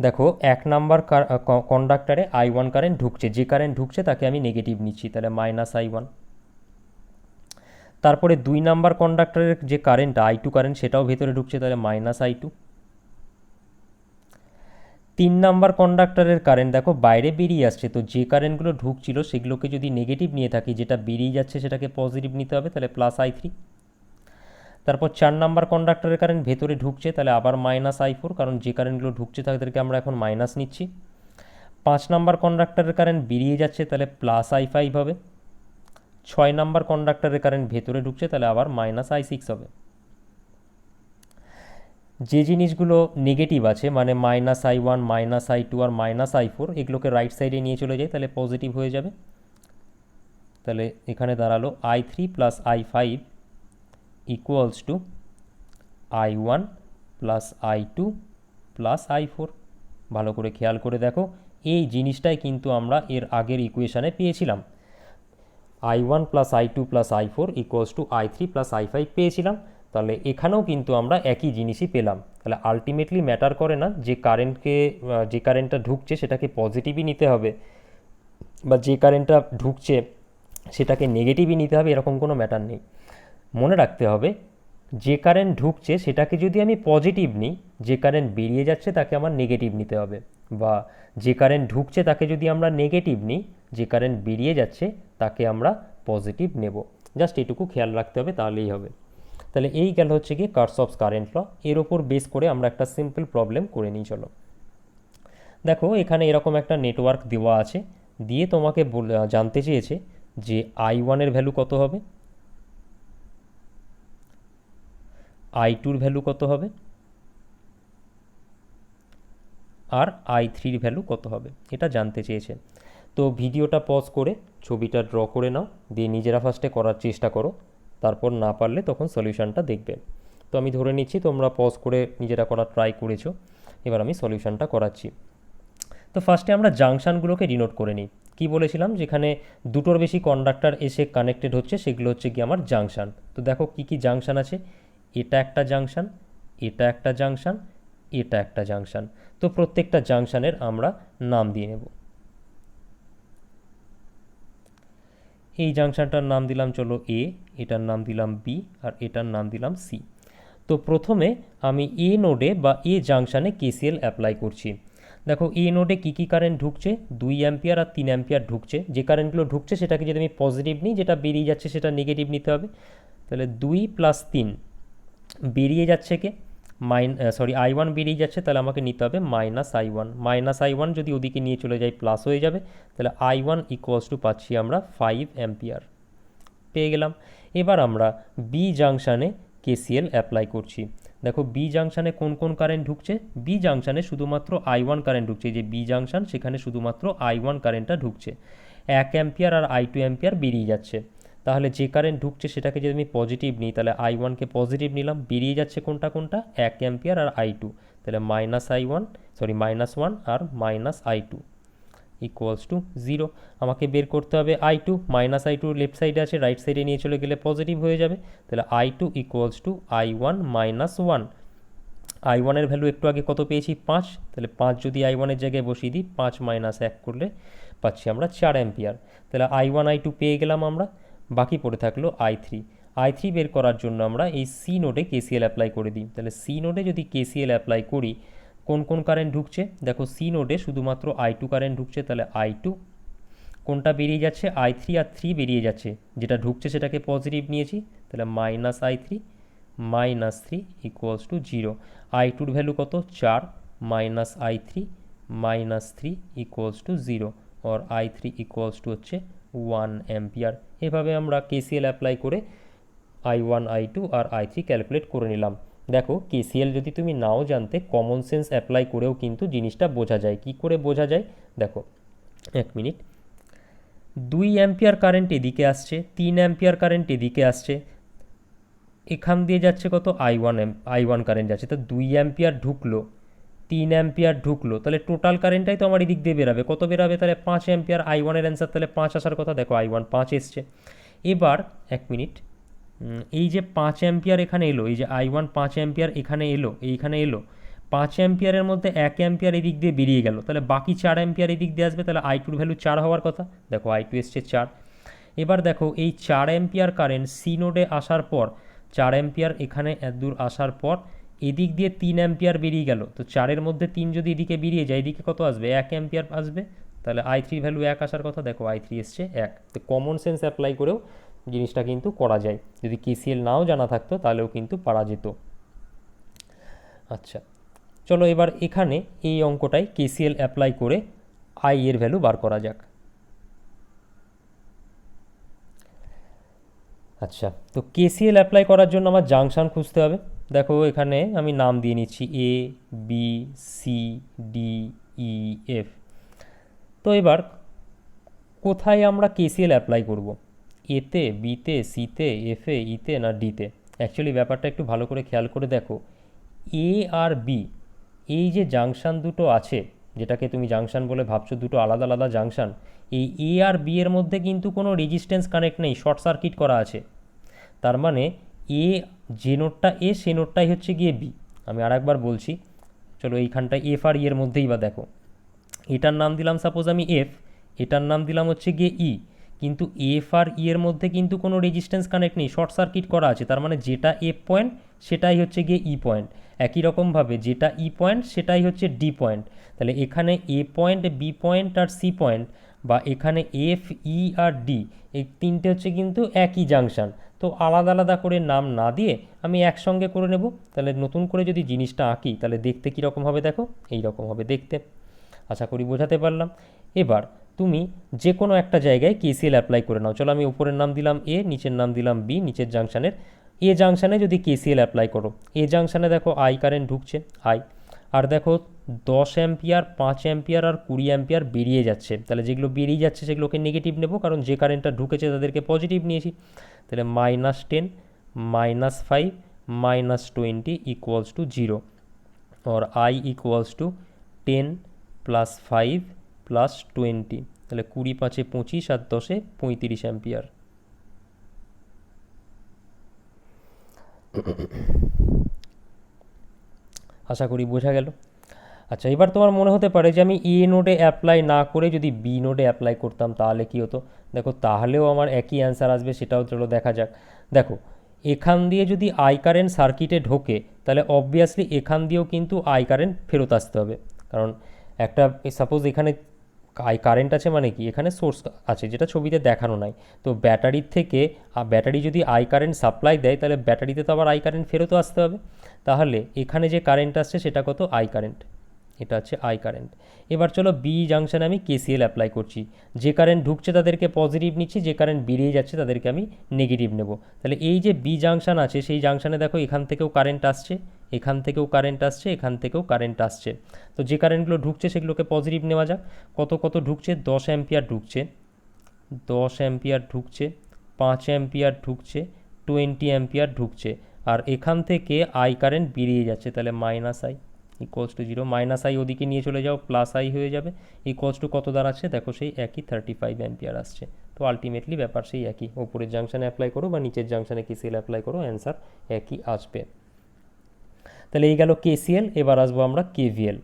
A: দেখো 1 নাম্বার কন্ডাক্টরে I1 কারেন্ট ঢুকছে, যে কারেন্ট ঢুকছে তাকে আমি নেগেটিভ নিচ্ছি, তাহলে -I1। তারপরে 2 নাম্বার কন্ডাক্টরের যে কারেন্ট I2 কারেন্ট সেটাও ভেতরে ঢুকছে, তাহলে -I2। 3 নাম্বার কন্ডাক্টরের কারেন্ট দেখো বাইরে বেরিয়ে আসছে, তো যে কারেন্টগুলো ঢুকছিল সেগুলোকে যদি নেগেটিভ নিয়ে থাকি, যেটা বেরিয়ে যাচ্ছে সেটাকে পজিটিভ নিতে হবে, তাহলে +I3। তারপর 4 নাম্বার কন্ডাক্টরের কারেন্ট ভেতরে ঢুকছে, তাহলে আবার -I4, কারণ যে কারেন্টগুলো ঢুকছে তাদেরকে আমরা এখন মাইনাস নিচ্ছি। 5 নাম্বার কন্ডাক্টরের কারেন্ট বেরিয়ে যাচ্ছে, তাহলে +I5 হবে। 6 নাম্বার কন্ডাক্টরের কারেন্ট ভেতরে ঢুকছে, তাহলে আবার -I6 হবে। যে জিনিসগুলো নেগেটিভ আছে মানে -I1, -I2 আর -I4, এগুলোকে রাইট সাইডে নিয়ে চলে যাই, তাহলে পজিটিভ হয়ে যাবে। তাহলে এখানে দাঁড়ালো I3 plus I5 equals to I1 plus I2 plus I4। ভালো করে খেয়াল করে দেখো, এই জিনিসটাই কিন্তু আমরা এর আগের ইকুয়েশানে পেয়েছিলাম। I1 plus I2 plus I4 equals to I3 plus I5 পেয়েছিলাম। তাহলে এখানেও কিন্তু আমরা একই জিনিসই পেলাম। তাহলে আলটিমেটলি ম্যাটার করে না যে যে কারেন্টটা ঢুকছে সেটাকে পজিটিভই নিতে হবে, বা যে কারেন্টটা ঢুকছে সেটাকে নেগেটিভই নিতে হবে, এরকম কোনো ম্যাটার নেই। মনে রাখতে হবে যে কারেন্ট ঢুকছে সেটাকে যদি আমি পজিটিভ নিই, যে কারেন্ট বেরিয়ে যাচ্ছে তাকে আমার নেগেটিভ নিতে হবে, বা যে কারেন্ট ঢুকছে তাকে যদি আমরা নেগেটিভ নিই, যে কারেন্ট বেরিয়ে যাচ্ছে তাকে আমরা পজিটিভ নেব। জাস্ট এটুকু খেয়াল রাখতে হবে, তাহলেই হবে। তাহলে এই গেল হচ্ছে কি কারশফস কারেন্ট ল। এর ওপর বেস করে আমরা একটা সিম্পল প্রবলেম করে নিই। চলো দেখো, এখানে এরকম একটা নেটওয়ার্ক দেওয়া আছে, দিয়ে তোমাকে জানতে চেয়েছে যে I1 এর ভ্যালু কত হবে, I2 ভ্যালু কত হবে, আর I3 ভ্যালু কত হবে, এটা জানতে চেয়েছে। তো ভিডিওটা পজ করে ছবিটা ড্র করে নাও, দিয়ে নিজেরা ফার্স্টে করার চেষ্টা করো, তারপর না পারলে তখন সলিউশনটা দেখবে। তো আমি ধরে নিচ্ছি তোমরা পজ করে নিজেরা করার ট্রাই করেছো, এবার আমি সলিউশনটা করাচ্ছি। তো ফার্স্টে আমরা জাংশনগুলোকে ডিনোট করে নিই। কি বলেছিলাম, যেখানে দুটোর বেশি কন্ডাক্টর এসে কানেক্টেড হচ্ছে সেগুলো হচ্ছে কি আমার জাংশন। তো দেখো কি কি জাংশন আছে, এটা একটা জাংশন, এটা একটা জাংশন, এটা একটা জাংশন। তো প্রত্যেকটা জাংশনের আমরা নাম দিয়ে নেব। এই জাংশনটার নাম দিলাম চলো এ, এটার নাম দিলাম বি, আর এটার নাম দিলাম সি। তো প্রথমে আমি এ নোডে বা এ জাংশনে কেসিএল অ্যাপ্লাই করছি। দেখো এ নোডে কী কী কারেন্ট ঢুকছে, 2 অ্যাম্পিয়ার আর 3 অ্যাম্পিয়ার ঢুকছে। যে কারেন্টগুলো ঢুকছে সেটাকে যদি আমি পজিটিভ নিই, যেটা বেরিয়ে যাচ্ছে সেটা নেগেটিভ নিতে হবে। তাহলে 2 + 3 বেরিয়ে যাচ্ছে কে, I1 বেরিয়ে যাচ্ছে, তাহলে আমাকে নিতে হবে -I1। -I1 যদি ওদিকে নিয়ে চলে যাই প্লাস হয়ে যাবে, তাহলে I1 পাচ্ছি আমরা 5 অ্যাম্পিয়ার পেয়ে গেলাম। এবার আমরা বি জাংশনে কেসিএল অ্যাপ্লাই করছি। দেখো বি জাংশনে কোন কোন কারেন্ট ঢুকছে, বি জাংশনে শুধুমাত্র I1 কারেন্ট ঢুকছে। যে বি জাংশন সেখানে শুধুমাত্র I1 কারেন্টটা ঢুকছে, 1 অ্যাম্পিয়ার আর I2 অ্যাম্পিয়ার বেরিয়ে যাচ্ছে। তাহলে যে কারেন্ট ঢুকছে সেটাকে যদি আমি পজিটিভ নিই, তাহলে I1কে পজিটিভ নিলাম, বেরিয়ে যাচ্ছে কোনটা কোনটা, 1 অ্যাম্পিয়ার আর I2, তাহলে -1 আর -I2 0। আমাকে বের করতে হবে I2, -I2 লেফট সাইডে আছে, রাইট সাইডে নিয়ে চলে গেলে পজিটিভ হয়ে যাবে। তাহলে I2 I1 - 1। I1 এর ভ্যালু একটু আগে কত পেয়েছি, 5, তাহলে 5 যদি I1 এর জায়গায় বসিয়ে দিই, 5 - 1 করলে পাচ্ছি আমরা 4 অ্যাম্পিয়ার। তাহলে I1 I2 পেয়ে গেলাম আমরা। বাকি পড়ে থাকলো I3 বের করার জন্য আমরা এই সি নোডে কেসিএল অ্যাপ্লাই করে দিই। তাহলে সি নোডে যদি কেসিএল অ্যাপ্লাই করি, কোন কোন কারেন্ট ঢুকছে, দেখো সি নোডে শুধুমাত্র I2 কারেন্ট ঢুকছে, তাহলে I2 কোনটা বেরিয়ে যাচ্ছে, I3 আর 3 বেরিয়ে যাচ্ছে, যেটা ঢুকছে সেটাকে পজিটিভ নিয়েছি, তাহলে -I3 -3 0। I2 ভ্যালু কত, 4, -I3 -3 0, और I3 হচ্ছে 1 অ্যাম্পিয়ার। এভাবে আমরা কেসিএল অ্যাপ্লাই করে I1 I2 আর I3 ক্যালকুলেট করে নিলাম। দেখো কেসিএল যদি তুমি নাও জানতে, কমন সেন্স অ্যাপ্লাই করেও কিন্তু জিনিসটা বোঝা যায়। কি করে বোঝা যায় দেখো, 1 মিনিট। 2 অ্যাম্পিয়ার কারেন্ট এদিকে আসছে, 3 অ্যাম্পিয়ার কারেন্ট এদিকে আসছে, এখান দিয়ে যাচ্ছে কত, I1 কারেন্ট যাচ্ছে। তো 2 অ্যাম্পিয়ার ঢুকলো, 3 অ্যাম্পিয়ার ঢুকলো, তাহলে টোটাল কারেন্টটাই তো আমার এদিক দিয়ে বেরাবে। কত বেরাবে, তাহলে 5 অ্যাম্পিয়ার। I1-এর অ্যান্সার তাহলে 5 আসার কথা। দেখো I1 5 এসছে। এবার 1 মিনিট, এই যে 5 অ্যাম্পিয়ার এখানে এলো, এই যে I1 5 অ্যাম্পিয়ার এখানে এলো, এইখানে এলো, 5 অ্যাম্পিয়ারের মধ্যে 1 অ্যাম্পিয়ার এদিক দিয়ে বেরিয়ে গেল, তাহলে বাকি 4 অ্যাম্পিয়ার এদিক দিয়ে আসবে। তাহলে I2-র ভ্যালু 4 হওয়ার কথা। দেখো I2 এসছে 4। এবার দেখো এই 4 অ্যাম্পিয়ার কারেন্ট সি নোডে আসার পর, 4 অ্যাম্পিয়ার এখানে এতদূর আসার পর এদিক দিয়ে 3 অ্যাম্পিয়ার বেরিয়ে গেল। তো 4-এর মধ্যে 3 যদি এদিকে বেরিয়ে যায়, এদিকে কত আসবে, 1 অ্যাম্পিয়ার আসবে। তাহলে I3 ভ্যালু 1 আসার কথা। দেখো I3 এসছে 1। তো কমন সেন্স অ্যাপ্লাই করেও জিনিসটা কিন্তু করা যায়। যদি কেসিএল নাও জানা থাকতো তাহলেও কিন্তু পারা যেত। আচ্ছা, চলো এবার এখানে এই অঙ্কটায় কেসিএল অ্যাপ্লাই করে I এর ভ্যালু বার করা যাক। আচ্ছা, তো কেসিএল অ্যাপ্লাই করার জন্য আমার জাংশন খুঁজতে হবে। দেখো এখানে আমি নাম দিয়ে নিচ্ছি A B C D E F। তো এবার কোথায় আমরা কেসিএল অ্যাপ্লাই করব, এতে, বিতে, সিতে, এফে, ইতে না ডিতে? অ্যাকচুয়ালি ব্যাপারটা একটু ভালো করে খেয়াল করে দেখো, এ আর বি এই যে জাংশন দুটো আছে, যেটাকে তুমি জাংশন বলে ভাবছো, দুটো আলাদা আলাদা জাংশন, এই এ আর বি এর মধ্যে কিন্তু কোনো রেজিস্ট্যান্স কানেক্ট নেই, শর্ট সার্কিট করা আছে। তার মানে এ, যে নোটটা এ সে নোটটাই হচ্ছে গিয়ে বি। আমি আরেকবার বলছি, চলো এইখানটায় এফ আর ই এর মধ্যেই বা দেখো, এটার নাম দিলাম সাপোজ আমি এফ, এটার নাম দিলাম হচ্ছে গিয়ে ই, কিন্তু এফ আর ই এর মধ্যে কিন্তু কোনো রেজিস্ট্যান্স কানেক্ট নেই, শর্ট সার্কিট করা আছে। তার মানে যেটা এফ পয়েন্ট সেটাই হচ্ছে গিয়ে ই পয়েন্ট। একই রকমভাবে যেটা ই পয়েন্ট সেটাই হচ্ছে ডি পয়েন্ট। তাহলে এখানে এ পয়েন্ট, বি পয়েন্ট আর সি পয়েন্ট, বা এখানে এফ, ই আর ডি, এই তিনটে হচ্ছে কিন্তু একই জাংশন। তো আলাদা আলাদা করে নাম না দিয়ে আমি একসঙ্গে করে নেব। তাহলে নতুন করে যদি জিনিসটা আঁকি তাহলে দেখতে কীরকম হবে, দেখো এই রকম হবে দেখতে। আশা করি বোঝাতে পারলাম। এবার তুমি যে কোনো একটা জায়গায় কেসিএল অ্যাপ্লাই করে নাও। চলো আমি উপরের নাম দিলাম এ, নিচের নাম দিলাম বি, নিচের জাংশনের এ জাংশনে যদি কেসিএল অ্যাপ্লাই করো, এ জাংশনে দেখো আই কারেন্ট ঢুকছে, আই, আর দেখো 10 অ্যাম্পিয়ার, 5 অ্যাম্পিয়ার আর 20 অ্যাম্পিয়ার বেরিয়ে যাচ্ছে। তাহলে যেগুলো বেরিয়ে যাচ্ছে সেগুলোকে নেগেটিভ নেব, কারণ যে কারেন্টটা ঢুকেছে তাদেরকে পজিটিভ নিয়েছি। তাহলে -10 -5 -20 0, और I 10 + 5 + 20, তাহলে 20 5 25 আর 10 35 অ্যাম্পিয়ার। আশা করি বোঝা গেল। আচ্ছা, এবার তোমার মনে হতে পারে যে আমি এ নোডে অ্যাপ্লাই না করে যদি বি নোডে অ্যাপ্লাই করতাম তাহলে কি হতো। দেখো, তাহলেও আমার একই অ্যান্সার আসবে, সেটাও চলো দেখা যাক। দেখো, এখান দিয়ে যদি আই কারেন্ট সার্কিটে ঢোকে তাহলে অবভিয়াসলি এখান দিয়েও কিন্তু আই কারেন্ট ফেরত আসতে হবে। কারণ একটা সাপোজ এখানে আই কারেন্ট আছে, মানে কি এখানে সোর্স আছে যেটা ছবিতে দেখানো নাই। তো ব্যাটারির থেকে ব্যাটারি যদি আই কারেন্ট সাপ্লাই দেয় তাহলে ব্যাটারিতে তো আবার আই কারেন্ট ফেরতও আসতে হবে। তাহলে এখানে যে কারেন্ট আসছে সেটা কত, আই কারেন্ট। এটা হচ্ছে আই কারেন্ট। এবার চলো বি জাংশনে আমি কেসিএল অ্যাপ্লাই করছি। যে কারেন্ট ঢুকছে তাদেরকে পজিটিভ নিচ্ছি, যে কারেন্ট বেরিয়ে যাচ্ছে তাদেরকে আমি নেগেটিভ নেব। তাহলে এই যে বি জাংশন আছে সেই জাংশনে দেখো এখান থেকেও কারেন্ট আসছে, এখান থেকেও কারেন্ট আসছে, এখান থেকেও কারেন্ট আসছে। তো যে কারেন্টগুলো ঢুকছে সেগুলোকে পজিটিভ নেওয়া যাক। কত কত ঢুকছে, 10 অ্যাম্পিয়ার ঢুকছে, 10 অ্যাম্পিয়ার ঢুকছে, 5 অ্যাম্পিয়ার ঢুকছে, 20 অ্যাম্পিয়ার ঢুকছে। আর এখান থেকে আই কারেন্ট বেরিয়ে যাচ্ছে, তাহলে minus I equals to 0। Minus I ওদিকে নিয়ে চলে যাও, প্লাস আই হয়ে যাবে। ইকুয়ালস টু কত দাঁড়াচ্ছে, দেখো সেই একই 35 অ্যাম্পিয়ার আসছে। তো আলটিমেটলি ব্যাপার সেই একই, ওপরের জাংশনে অ্যাপ্লাই করো বা নিচের জাংশনে কেসিএল অ্যাপ্লাই করো, অ্যান্সার একই আসবে। তাহলে এই গেল কেসিএল। এবার আসবো আমরা কেভিএল।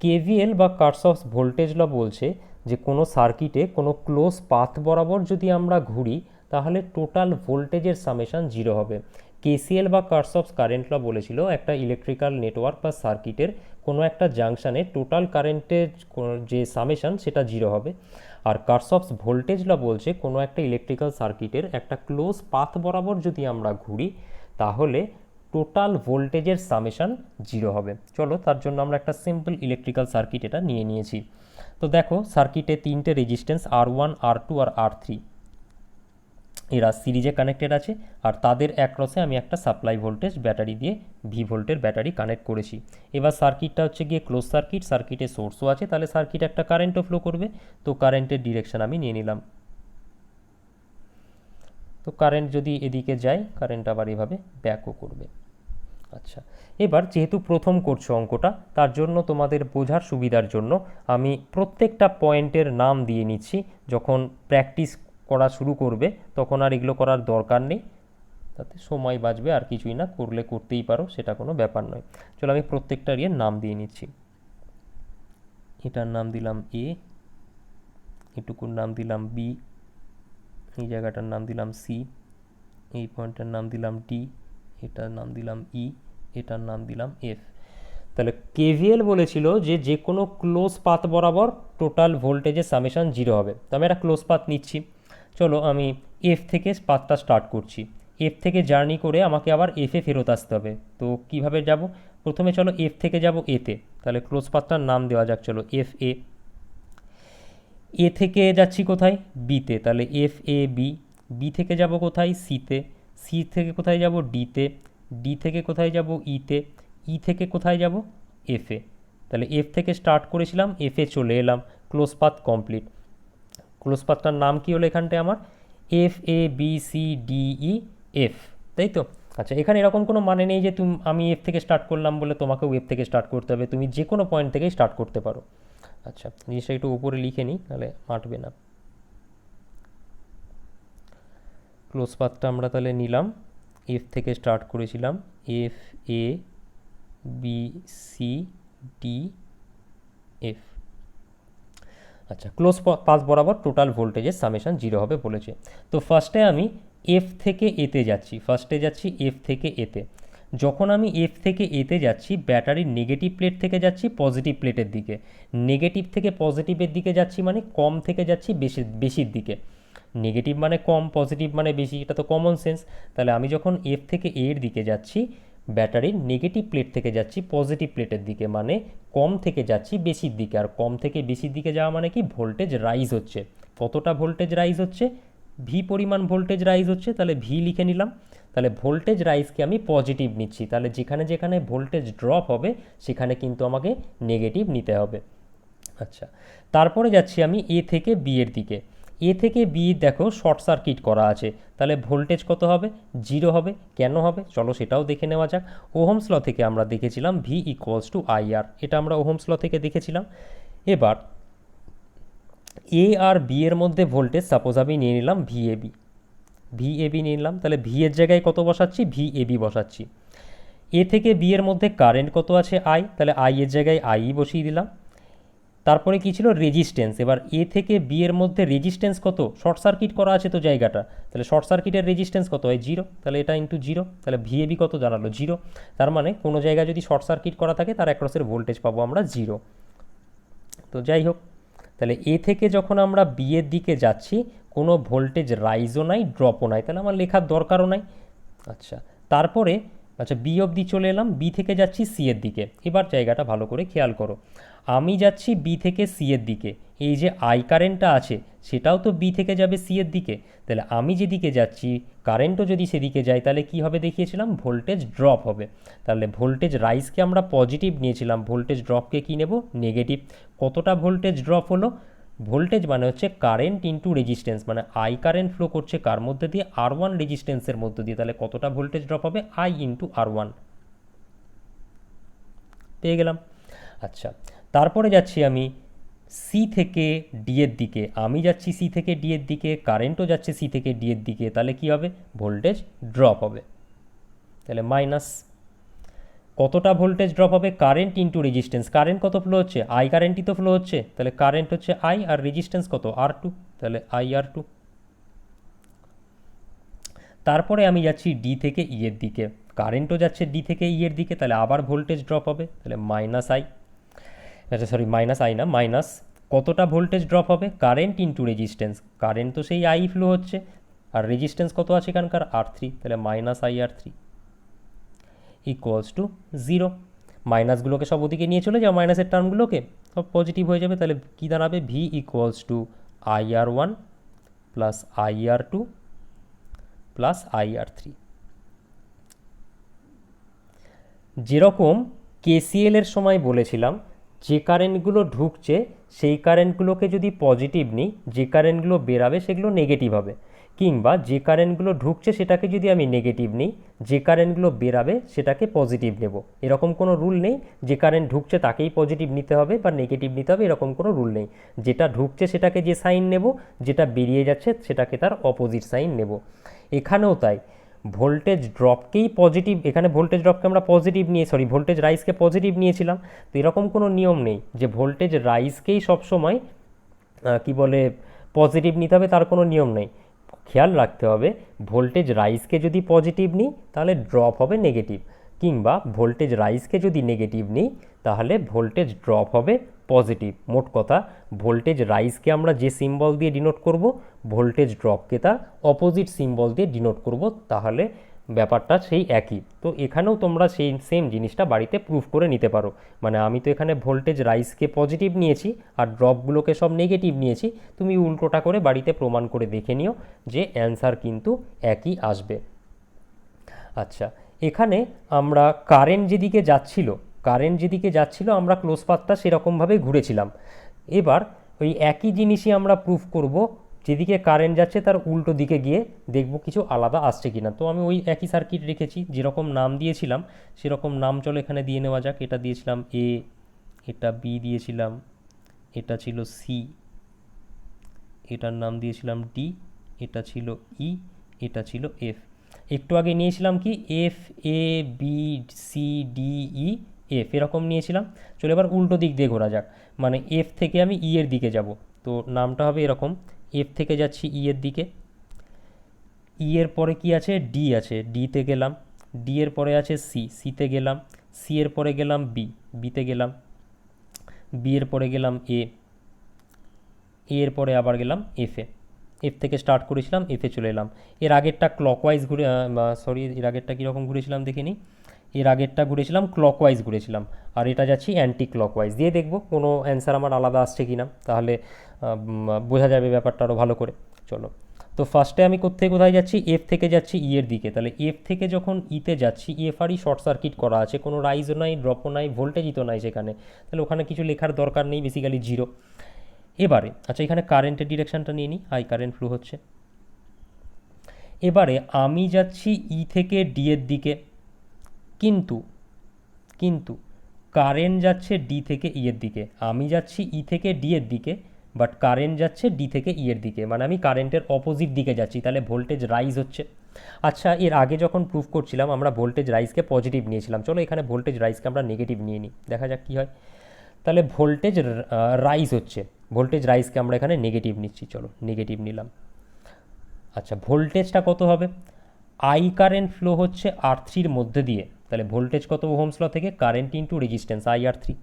A: কেভিএল বা কার্শফস ভোল্টেজ ল বলছে যে কোনো সার্কিটে কোনো ক্লোজ পাথ বরাবর যদি আমরা ঘুরি তাহলে টোটাল ভোল্টেজের সামেশন 0 হবে। কেসিএল বা কার্শফস কারেন্ট ল বলেছিল একটা ইলেকট্রিক্যাল নেটওয়ার্ক বা সার্কিটের কোনো একটা জাংশনে টোটাল কারেন্টের যে সামেশন সেটা 0 হবে। আর কার্শফস ভোল্টেজ ল বলছে কোনো একটা ইলেকট্রিক্যাল সার্কিটের একটা ক্লোজ পাথ বরাবর যদি আমরা ঘুরি তাহলে টোটাল ভোল্টেজের সামেশন 0 হবে। চলো, তার জন্য আমরা একটা সিম্পল ইলেকট্রিক্যাল সার্কিট এটা নিয়ে নিয়েছি। তো দেখো, সার্কিটে 3টে রেজিস্ট্যান্স R1 R2 আর R3 এরা সিরিজে কানেক্টেড আছে। আর তাদের অ্যাক্রসে আমি একটা সাপ্লাই ভোল্টেজ ব্যাটারি দিয়ে ভি ভোল্টের ব্যাটারি কানেক্ট করেছি। এবার সার্কিটটা হচ্ছে গিয়ে ক্লোজ সার্কিট, সার্কিটে সোর্সও আছে, তাহলে সার্কিটে একটা কারেন্টও ফ্লো করবে। তো কারেন্টের ডিরেকশন আমি নিয়ে নিলাম। তো কারেন্ট যদি এদিকে যায়, কারেন্ট আবার এভাবে ব্যাকও করবে। আচ্ছা, এবার যেহেতু প্রথম করছো অঙ্কটা, তার জন্য তোমাদের বোঝার সুবিধার জন্য আমি প্রত্যেকটা পয়েন্টের নাম দিয়ে নিচ্ছি। যখন প্র্যাকটিস করা শুরু করবে তখন আর এগুলো করার দরকার নেই, তাতে সময় বাঁচবে, আর কিছুই না, করলে করতেই পারো, সেটা কোনো ব্যাপার নয়। চলো আমি প্রত্যেকটার নাম দিয়ে নিচ্ছি। এটার নাম দিলাম এ, এটুকুর নাম দিলাম বি, এই জায়গাটার নাম দিলাম সি, এই পয়েন্টটার নাম দিলাম ডি, এটার নাম দিলাম ই, এটার নাম দিলাম এফ। তাহলে কেভিএল বলেছিল যে যে কোনো ক্লোজ পাথ বরাবর টোটাল ভোল্টেজের সামেশন 0 হবে। তো আমি একটা ক্লোজ পাথ নিচ্ছি। চলো আমি এফ থেকে পাথটা স্টার্ট করছি। এফ থেকে জার্নি করে আমাকে আবার এফে ফেরত আসতে হবে। তো কিভাবে যাব, প্রথমে চলো এফ থেকে যাব এতে, তাহলে ক্লোজ পাথটার নাম দেওয়া যাক, চলো এফ এ। এ থেকে যাচ্ছি কোথায়, বিতে, তাহলে এফ এ বি। বি থেকে যাব কোথায়, সিতে। সি থেকে কোথায় যাব, ডিতে। ডি থেকে কোথায় যাব, ইতে। ই থেকে কোথায় যাব, এফে। তাহলে এফ থেকে স্টার্ট করেছিলাম, এফে চলে এলাম, ক্লোজ পাথ কমপ্লিট। ক্লোজ পাথটার নাম কি হলো এখানটায় আমার, F A B C D E F, তাই তো। আচ্ছা, এখানে এরকম কোনো মানে নেই যে আমি এফ থেকে স্টার্ট করলাম বলে তোমাকেও এফ থেকে স্টার্ট করতে হবে, তুমি যে কোনো পয়েন্ট থেকেই স্টার্ট করতে পারো। আচ্ছা, জিনিসটা একটু উপরে লিখে নিই, তাহলে আঁটবে না। ক্লোজ পাথটা আমরা তাহলে নিলাম, এফ থেকে স্টার্ট করেছিলাম, F A B C D F. আচ্ছা, ক্লোজ পাথ বরাবর টোটাল ভোল্টেজের সামেশন 0 হবে বলেছে। তো ফার্স্টে আমি এফ থেকে এতে যাচ্ছি, ফার্স্টে যাচ্ছি এফ থেকে এতে। যখন আমি এফ থেকে এতে যাচ্ছি, ব্যাটারির নেগেটিভ প্লেট থেকে যাচ্ছি পজিটিভ প্লেটের দিকে। নেগেটিভ থেকে পজিটিভের দিকে যাচ্ছি মানে কম থেকে যাচ্ছি বেশির দিকে। নেগেটিভ মানে কম, পজিটিভ মানে বেশি, এটা তো কমন সেন্স। তাহলে আমি যখন এফ থেকে এর দিকে যাচ্ছি, ব্যাটারির নেগেটিভ প্লেট থেকে যাচ্ছি পজিটিভ প্লেটের দিকে, মানে কম থেকে যাচ্ছি বেশির দিকে। আর কম থেকে বেশির দিকে যাওয়া মানে কি, ভোল্টেজ রাইজ হচ্ছে। কতটা ভোল্টেজ রাইজ হচ্ছে, ভি পরিমাণ ভোল্টেজ রাইজ হচ্ছে, তাহলে ভি লিখে নিলাম। তাহলে ভোল্টেজ রাইজকে আমি পজিটিভ নিচ্ছি, তাহলে যেখানে যেখানে ভোল্টেজ ড্রপ হবে সেখানে কিন্তু আমাকে নেগেটিভ নিতে হবে। আচ্ছা, তারপরে যাচ্ছি আমি এ থেকে বি এর দিকে। এ থেকে বি দেখো শর্ট সার্কিট করা আছে, তাহলে ভোল্টেজ কত হবে, 0 হবে। কেন হবে, চলো সেটাও দেখে নেওয়া যাক। ওহমস ল থেকে আমরা দেখেছিলাম ভি ইকুয়ালস টু আই আর, এটা আমরা ওহমস ল থেকে দেখেছিলাম। এবার এ আর বি এর মধ্যে ভোল্টেজ সাপোজ আমি নিয়ে নিলাম ভিএবি, ভিএবি নিয়ে নিলাম, তাহলে ভি এর জায়গায় কত বসাচ্ছি, ভিএবি বসাচ্ছি। এ থেকে বি এর মধ্যে কারেন্ট কত আছে, আই, তাহলে আই এর জায়গায় আই বসিয়ে দিলাম। তারপরে কি ছিল, রেজিস্ট্যান্স। এবার এ থেকে বি এর মধ্যে রেজিস্ট্যান্স কত, শর্ট সার্কিট করা আছে তো জায়গাটা, তাহলে শর্ট সার্কিটের রেজিস্ট্যান্স কত হয়, জিরো, তাহলে এটা ইন্টু জিরো, তাহলে ভিএবি কত দাঁড়ালো, জিরো। তার মানে কোনো জায়গায় যদি শর্ট সার্কিট করা থাকে তার অ্যাক্রসের ভোল্টেজ পাবো আমরা জিরো। তো যাই হোক, তাহলে এ থেকে যখন আমরা বি এর দিকে যাচ্ছি কোনো ভোল্টেজ রাইজও নাই ড্রপও নাই, তাহলে আমার লেখার দরকারও নাই। আচ্ছা, তারপরে আচ্ছা বি অবধি চলে এলাম, বি থেকে যাচ্ছি সি এর দিকে। এবার জায়গাটা ভালো করে খেয়াল করো, আমি যাচ্ছি বি থেকে সি এর দিকে, এই যে আই কারেন্টটা আছে সেটাও তো বি থেকে যাবে সি এর দিকে, তাহলে আমি যেদিকে যাচ্ছি কারেন্টও যদি সেদিকে যায় তাহলে কি হবে দেখিয়েছিলাম, ভোল্টেজ ড্রপ হবে। তাহলে ভোল্টেজ রাইজকে আমরা পজিটিভ নিয়েছিলাম, ভোল্টেজ ড্রপকে কী নেব, নেগেটিভ। কতটা ভোল্টেজ ড্রপ হলো, ভোল্টেজ মানে হচ্ছে কারেন্ট ইন্টু রেজিস্ট্যান্স, মানে আই কারেন্ট ফ্লো করছে কার মধ্যে দিয়ে, আর ওয়ান রেজিস্ট্যান্সের মধ্যে দিয়ে, তাহলে কতটা ভোল্টেজ ড্রপ হবে, আই ইন্টু আর ওয়ান, পেয়ে গেলাম। আচ্ছা, তারপরে যাচ্ছি আমি সি থেকে ডি এর দিকে, আমি যাচ্ছি সি থেকে ডি এর দিকে, কারেন্টও যাচ্ছে সি থেকে ডি এর দিকে, তাহলে কি হবে, ভোল্টেজ ড্রপ হবে। তাহলে মাইনাস, কতটা ভোল্টেজ ড্রপ হবে, কারেন্ট ইন্টু রেজিস্ট্যান্স, কারেন্ট কত ফ্লো হচ্ছে, আই কারেন্টই তো ফ্লো হচ্ছে, তাহলে কারেন্ট হচ্ছে আই আর রেজিস্ট্যান্স কত, আর টু, তাহলে আই আর টু। তারপরে আমি যাচ্ছি ডি থেকে ই এর দিকে, কারেন্টও যাচ্ছে ডি থেকে ই এর দিকে, তাহলে আবার ভোল্টেজ ড্রপ হবে, তাহলে মাইনাস আই, আচ্ছা সরি মাইনাস আই না, মাইনাস কতটা ভোল্টেজ ড্রপ হবে, কারেন্ট ইন্টু রেজিস্ট্যান্স, কারেন্ট তো সেই আই ফ্লো হচ্ছে আর রেজিস্ট্যান্স কত আছে এখানকার, আর থ্রি, তাহলে minus I R three equals to zero. মাইনাসগুলোকে সব ওদিকে নিয়ে চলে যাও, মাইনাসের টার্মগুলোকে সব পজিটিভ হয়ে যাবে, তাহলে কী দাঁড়াবে, V equals to I R one plus I R two plus I R three. যেরকম কেসিএল এর সময় বলেছিলাম, যে কারেন্টগুলো ঢুকছে সেই কারেন্টগুলোকে যদি পজিটিভ নিই, যে কারেন্টগুলো বেরাবে সেগুলো নেগেটিভ হবে, কিংবা যে কারেন্টগুলো ঢুকছে সেটাকে যদি আমি নেগেটিভ নিই, যে কারেন্টগুলো বেরাবে সেটাকে পজিটিভ নেব, এরকম কোনো রুল নেই যে কারেন্ট ঢুকছে তাকেই পজিটিভ নিতে হবে বা নেগেটিভ নিতে হবে, এরকম কোনো রুল নেই। যেটা ঢুকছে সেটাকে যে সাইন নেব, যেটা বেরিয়ে যাচ্ছে সেটাকে তার অপোজিট সাইন নেব। এখানেও তাই, ভোল্টেজ ড্রপকেই পজিটিভ, এখানে ভোল্টেজ ড্রপকে আমরা পজিটিভ নিয়ে সরি ভোল্টেজ রাইজকে পজিটিভ নিয়েছিলাম, তো এরকম কোনো নিয়ম নেই যে ভোল্টেজ রাইজকেই সবসময় কি বলে পজিটিভ নিতে হবে, তার কোনো নিয়ম নেই। খেয়াল রাখতে হবে, ভোল্টেজ রাইজকে যদি পজিটিভ নিই তাহলে ড্রপ হবে নেগেটিভ, কিংবা ভোল্টেজ রাইজকে যদি নেগেটিভ নিই তাহলে ভোল্টেজ ড্রপ হবে পজিটিভ। মোট কথা, ভোল্টেজ রাইজকে আমরা যে সিম্বল দিয়ে ডিনোট করব, ভোল্টেজ ড্রপকে তার অপোজিট সিম্বল দিয়ে ডিনোট করব, তাহলে ব্যাপারটা সেই একই। তো এখানেও তোমরা সেই সেম জিনিসটা বাড়িতে প্রুফ করে নিতে পারো, মানে আমি তো এখানে ভোল্টেজ রাইজকে পজিটিভ নিয়েছি আর ড্রপগুলোকে সব নেগেটিভ নিয়েছি, তুমি উল্টোটা করে বাড়িতে প্রমাণ করে দেখে নিও যে অ্যান্সার কিন্তু একই আসবে। আচ্ছা, এখানে আমরা কারেন্ট যেদিকে যাচ্ছিল আমরা ক্লোজ পাথটা সেরকমভাবে ঘুরেছিলাম। এবার ওই একই জিনিসই আমরা প্রুফ করব, যেদিকে কারেন্ট যাচ্ছে তার উল্টো দিকে গিয়ে দেখব কিছু আলাদা আসছে কিনা। তো আমি ওই একই সার্কিট রেখেছি, যেরকম নাম দিয়েছিলাম সেরকম নাম চলো এখানে দিয়ে নেওয়া যাক। এটা দিয়েছিলাম এ, এটা বি দিয়েছিলাম, এটা ছিল সি, এটার নাম দিয়েছিলাম ডি, এটা ছিল ই, এটা ছিল এফ। একটু আগে নিয়েছিলাম কি, F A B C D E F, এরকম নিয়েছিলাম। চলো এবার উল্টো দিক দিয়ে ঘোরা যাক, মানে এফ থেকে আমি ই এর দিকে যাব, তো নামটা হবে এরকম, এফ থেকে যাচ্ছি ই এর দিকে, ই এর পরে কি আছে, ডি আছে, ডিতে গেলাম, ডি এর পরে আছে সি, সিতে গেলাম, সি এর পরে গেলাম বি, বিতে গেলাম, বি এর পরে গেলাম এ, এর পরে আবার গেলাম এফে, এফ থেকে স্টার্ট করেছিলাম এফে চলে এলাম। এর আগেরটা ক্লকওয়াইজ ঘুরে সরি এর আগেরটা কীরকম ঘুরেছিলাম দেখে নিই, এর আগেরটা ঘুরেছিলাম ক্লকওয়াইজ ঘুরেছিলাম, আর এটা যাচ্ছি অ্যান্টি ক্লকওয়াইজ দিয়ে, দেখবো কোনো অ্যান্সার আমার আলাদা আসছে কি না, তাহলে বোঝা যাবে ব্যাপারটা আরও ভালো করে। চলো, তো ফার্স্টে আমি কোথায় যাচ্ছি, এফ থেকে যাচ্ছি ই এর দিকে, তাহলে এফ থেকে যখন ইতে যাচ্ছি, এফ আর ই শর্ট সার্কিট করা আছে, কোনো রাইজও নাই ড্রপও নাই ভোল্টেজই তো নাই সেখানে, তাহলে ওখানে কিছু লেখার দরকার নেই, বেসিক্যালি জিরো। এবারে আচ্ছা এখানে কারেন্টের ডিরেকশানটা নিয়ে নিই, আই কারেন্ট ফ্লো হচ্ছে। এবারে আমি যাচ্ছি ই থেকে ডি এর দিকে, কিন্তু কিন্তু কারেন্ট যাচ্ছে ডি থেকে ই এর দিকে, আমি যাচ্ছি ই থেকে ডি এর দিকে, বাট কারেন্ট যাচ্ছে ডি থেকে ই এর দিকে, মানে আমি কারেন্টের অপোজিট দিকে যাচ্ছি, তাহলে ভোল্টেজ রাইজ হচ্ছে। আচ্ছা, এর আগে যখন প্রুফ করছিলাম আমরা ভোল্টেজ রাইজকে পজিটিভ নিয়েছিলাম, চলো এখানে ভোল্টেজ রাইজকে আমরা নেগেটিভ নিয়ে নিই, দেখা যাক কী হয়। তাহলে ভোল্টেজ রাইজ হচ্ছে, ভোল্টেজ রাইজকে আমরা এখানে নেগেটিভ নিচ্ছি, চলো নেগেটিভ নিলাম। আচ্ছা, ভোল্টেজটা কত হবে? আই কারেন্ট ফ্লো হচ্ছে আর থ্রির মধ্যে দিয়ে, তাহলে ভোল্টেজ কত ওহমস ল থেকে? Current into resistance I R three.